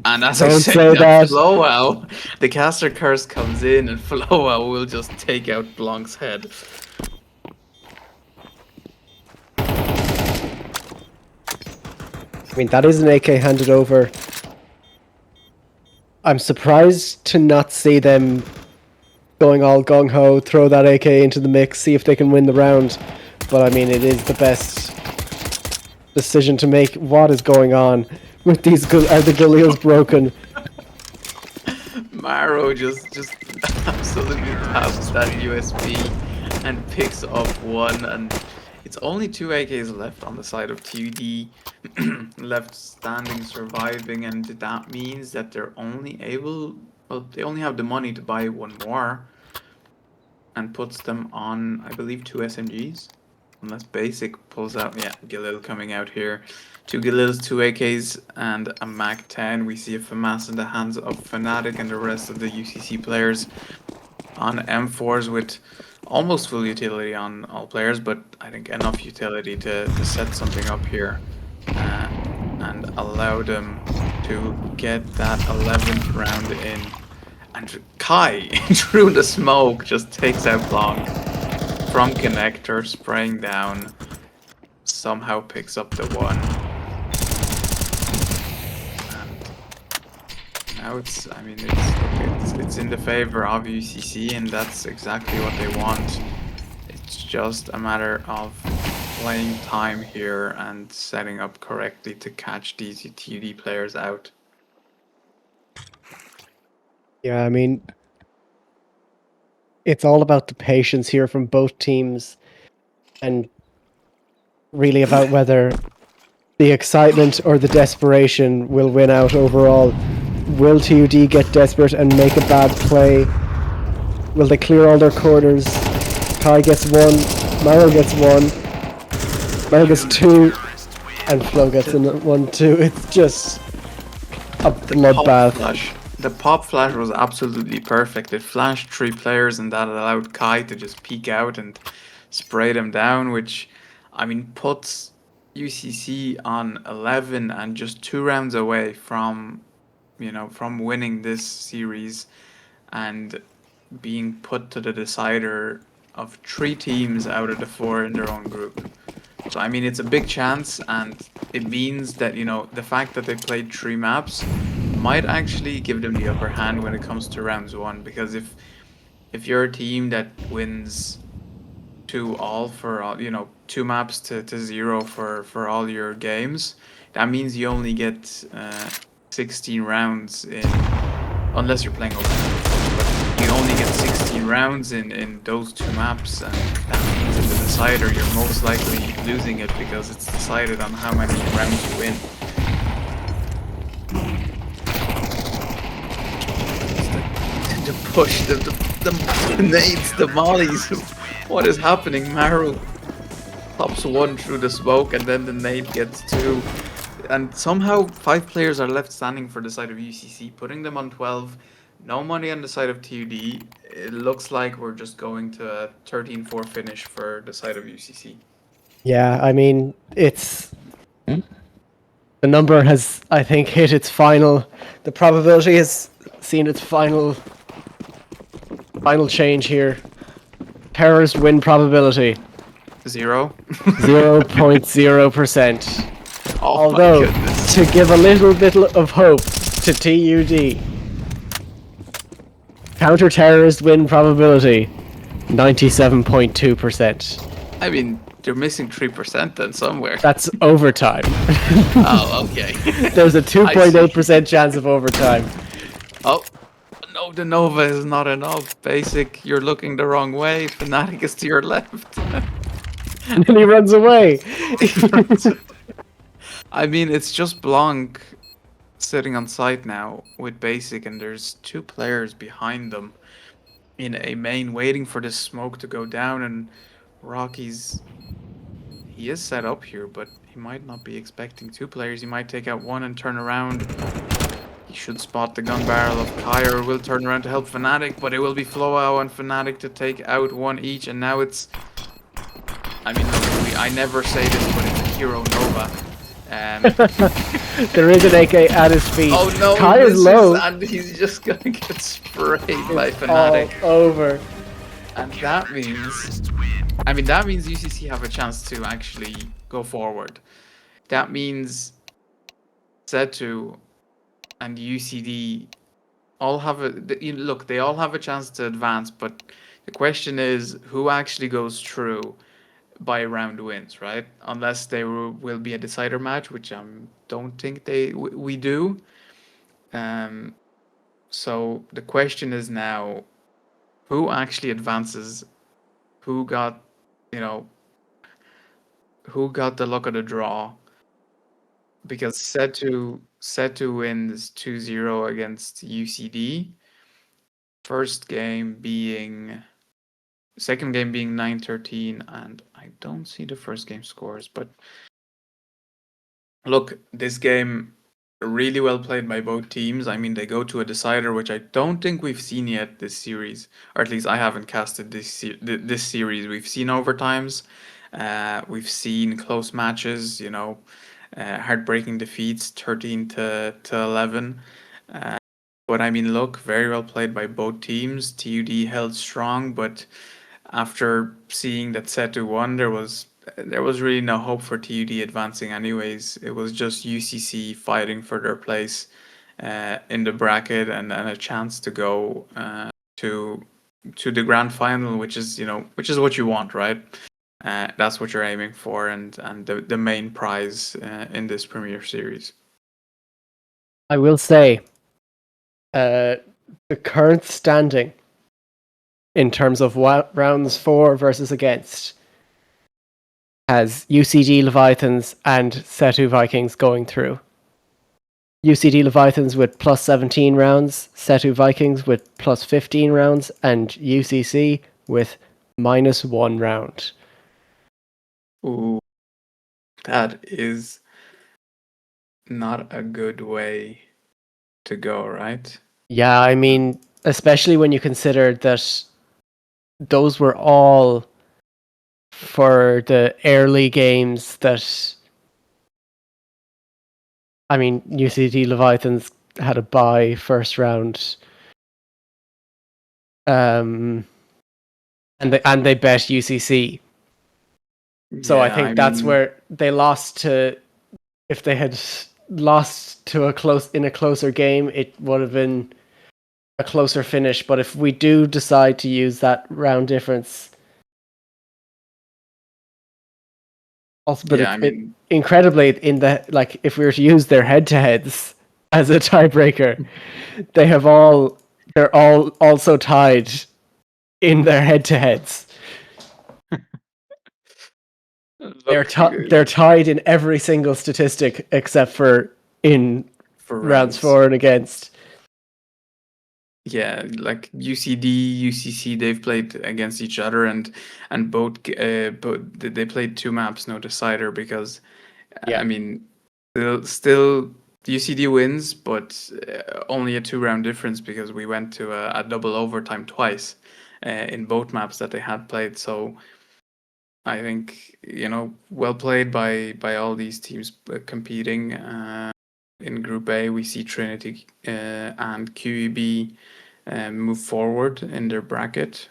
Speaker 1: And as I
Speaker 2: Don't
Speaker 1: say
Speaker 2: say that.
Speaker 1: Flowell, the caster curse comes in and Flowell will just take out Blanc's head.
Speaker 2: I mean, that is an AK handed over. I'm surprised to not see them going all gung-ho, throw that AK into the mix, see if they can win the round. But I mean, it is the best decision to make. What is going on with these? Are the Galils broken?
Speaker 1: Maro just absolutely taps that USB and picks up 1, and it's only 2 AKs left on the side of TUD, left standing, surviving, and that means that they're only able, well, they only have the money to buy 1 more, and puts them on, I believe, 2 SMGs, unless Basic pulls out, yeah, Galil coming out here. 2 Galils, 2 AKs, and a MAC-10. We see a FAMAS in the hands of Fnatic and the rest of the UCC players on M4s with almost full utility on all players, but I think enough utility to set something up here and allow them to get that 11th round in. And Kai, through the smoke, just takes out Blanc from connector, spraying down, somehow picks up the 1. Now it's, I mean, it's in the favor of UCC, and that's exactly what they want. It's just a matter of playing time here and setting up correctly to catch these TUD players out.
Speaker 2: Yeah, I mean, it's all about the patience here from both teams, and really about whether the excitement or the desperation will win out overall. Will TUD get desperate and make a bad play? Will they clear all their corners? Kai gets 1, Maro gets 1, Maro gets 2, and Flo gets 1 too. It's just a bloodbath.
Speaker 1: The pop flash was absolutely perfect. It flashed 3 players, and that allowed Kai to just peek out and spray them down, which, I mean, puts UCC on 11 and just 2 rounds away from, you know, from winning this series and being put to the decider of 3 teams out of the 4 in their own group. So, I mean, it's a big chance, and it means that, you know, the fact that they played 3 maps might actually give them the upper hand when it comes to rounds 1, because if you're a team that wins 2-all for all, you know, 2 maps to 0 for all your games, that means you only get 16 rounds in, unless you're playing overtime, but you only get 16 rounds in those 2 maps, and that means in the decider you're most likely losing it because it's decided on how many rounds you win. The push, the nades, the mollies, what is happening? Maru pops 1 through the smoke, and then the nade gets 2. And somehow 5 players are left standing for the side of UCC, putting them on 12. No money on the side of TUD. It looks like we're just going to a 13-4 finish for the side of UCC.
Speaker 2: Yeah, I mean, it's... The number has, I think, hit its final... The probability has seen its final change here. Terrorist win probability.
Speaker 1: 0.
Speaker 2: 0.0%.
Speaker 1: Oh,
Speaker 2: although, to give a little bit of hope to TUD, counter-terrorist win probability, 97.2%.
Speaker 1: I mean, they're missing 3% then somewhere.
Speaker 2: That's overtime.
Speaker 1: Oh, okay.
Speaker 2: There's a 2.8% chance of overtime.
Speaker 1: Oh, no, the Nova is not enough. Basic, you're looking the wrong way. Fnatic is to your left.
Speaker 2: And then he runs away.
Speaker 1: I mean, it's just Blanc sitting on site now with basic, and there's two players behind them in a main waiting for the smoke to go down, and Rocky's he is set up here, but he might not be expecting two players. He might take out one and turn around. He should spot the gun barrel of Kai, or will turn around to help Fnatic, but it will be Floao and Fnatic to take out one each, and now it's... I mean, look, I never say this, but it's a Hero Nova.
Speaker 2: There is an AK at his feet.
Speaker 1: Oh no,
Speaker 2: Kai
Speaker 1: he
Speaker 2: is
Speaker 1: misses,
Speaker 2: low.
Speaker 1: and he's just gonna get sprayed by
Speaker 2: It's
Speaker 1: Fnatic.
Speaker 2: all over.
Speaker 1: And that means... I mean, that means UCC have a chance to actually go forward. That means Zetu and UCD all have look, they all have a chance to advance, but the question is who actually goes through by round wins, right? Unless there will be a decider match, which I don't think we do. So the question is now, who actually advances? Who got, who got the luck of the draw? Because Setu wins 2-0 against UCD. Second game being 9-13, and I don't see the first game scores, but look, this game really well played by both teams. I mean, they go to a decider, which I don't think we've seen yet this series, or at least I haven't casted this series. We've seen overtimes, we've seen close matches, heartbreaking defeats, 13-11. But I mean, look, very well played by both teams. TUD held strong, but after seeing that Setu won, there was really no hope for TUD advancing anyways. It was just UCC fighting for their place in the bracket, and a chance to go to the grand final, which is what you want, right? That's what you're aiming for, and the main prize in this Premier Series.
Speaker 2: I will say, the current standing in terms of what rounds for versus against has UCD Leviathans and Setu Vikings going through. UCD Leviathans with plus 17 rounds, Setu Vikings with plus 15 rounds, and UCC with minus 1 round.
Speaker 1: Ooh, that is not a good way to go, right?
Speaker 2: Yeah, I mean, especially when you consider that those were all for the early games that... I mean, UCD Leviathans had a bye first round. And they bet UCC. So I think that's where they lost to. If they had lost to a closer game, it would have been a closer finish. But if we do decide to use that round difference, also, but incredibly in the if we were to use their head-to-heads as a tiebreaker, they're all also tied in their head-to-heads. They're tied in every single statistic except for rounds for and against.
Speaker 1: Yeah, like UCD, UCC, they've played against each other, and both they played two maps, no decider, because I mean, still UCD wins, but only a 2-round difference because we went to a double overtime twice in both maps that they had played. So I think well played by all these teams competing. In Group A, we see Trinity and QEB move forward in their bracket,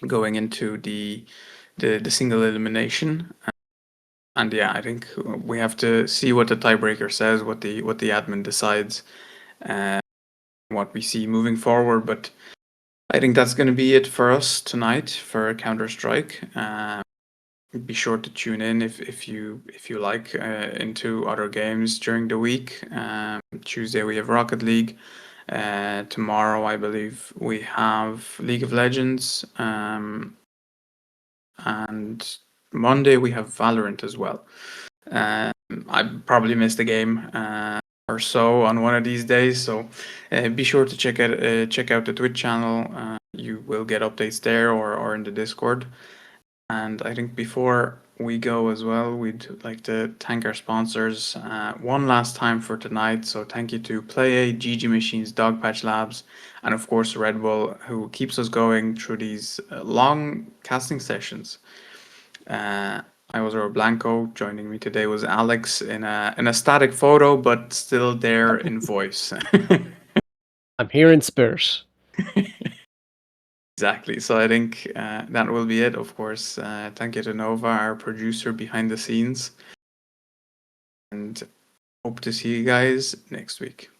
Speaker 1: going into the single elimination. And yeah, I think we have to see what the tiebreaker says, what the admin decides, what we see moving forward. But I think that's going to be it for us tonight for Counter-Strike. Be sure to tune in if you like into other games during the week. Tuesday we have Rocket League. Tomorrow I believe we have League of Legends. And Monday we have Valorant as well. I probably missed a game or so on one of these days, so be sure to check out the Twitch channel. You will get updates there or in the Discord. And I think before we go as well, we'd like to thank our sponsors one last time for tonight. So thank you to Play, GG Machines, Dogpatch Labs, and of course Red Bull, who keeps us going through these long casting sessions. I was Blanco. Joining me today was Alex in a static photo, but still there in voice.
Speaker 2: I'm here in spirit.
Speaker 1: Exactly. So I think that will be it. Of course, thank you to Nova, our producer behind the scenes, and hope to see you guys next week.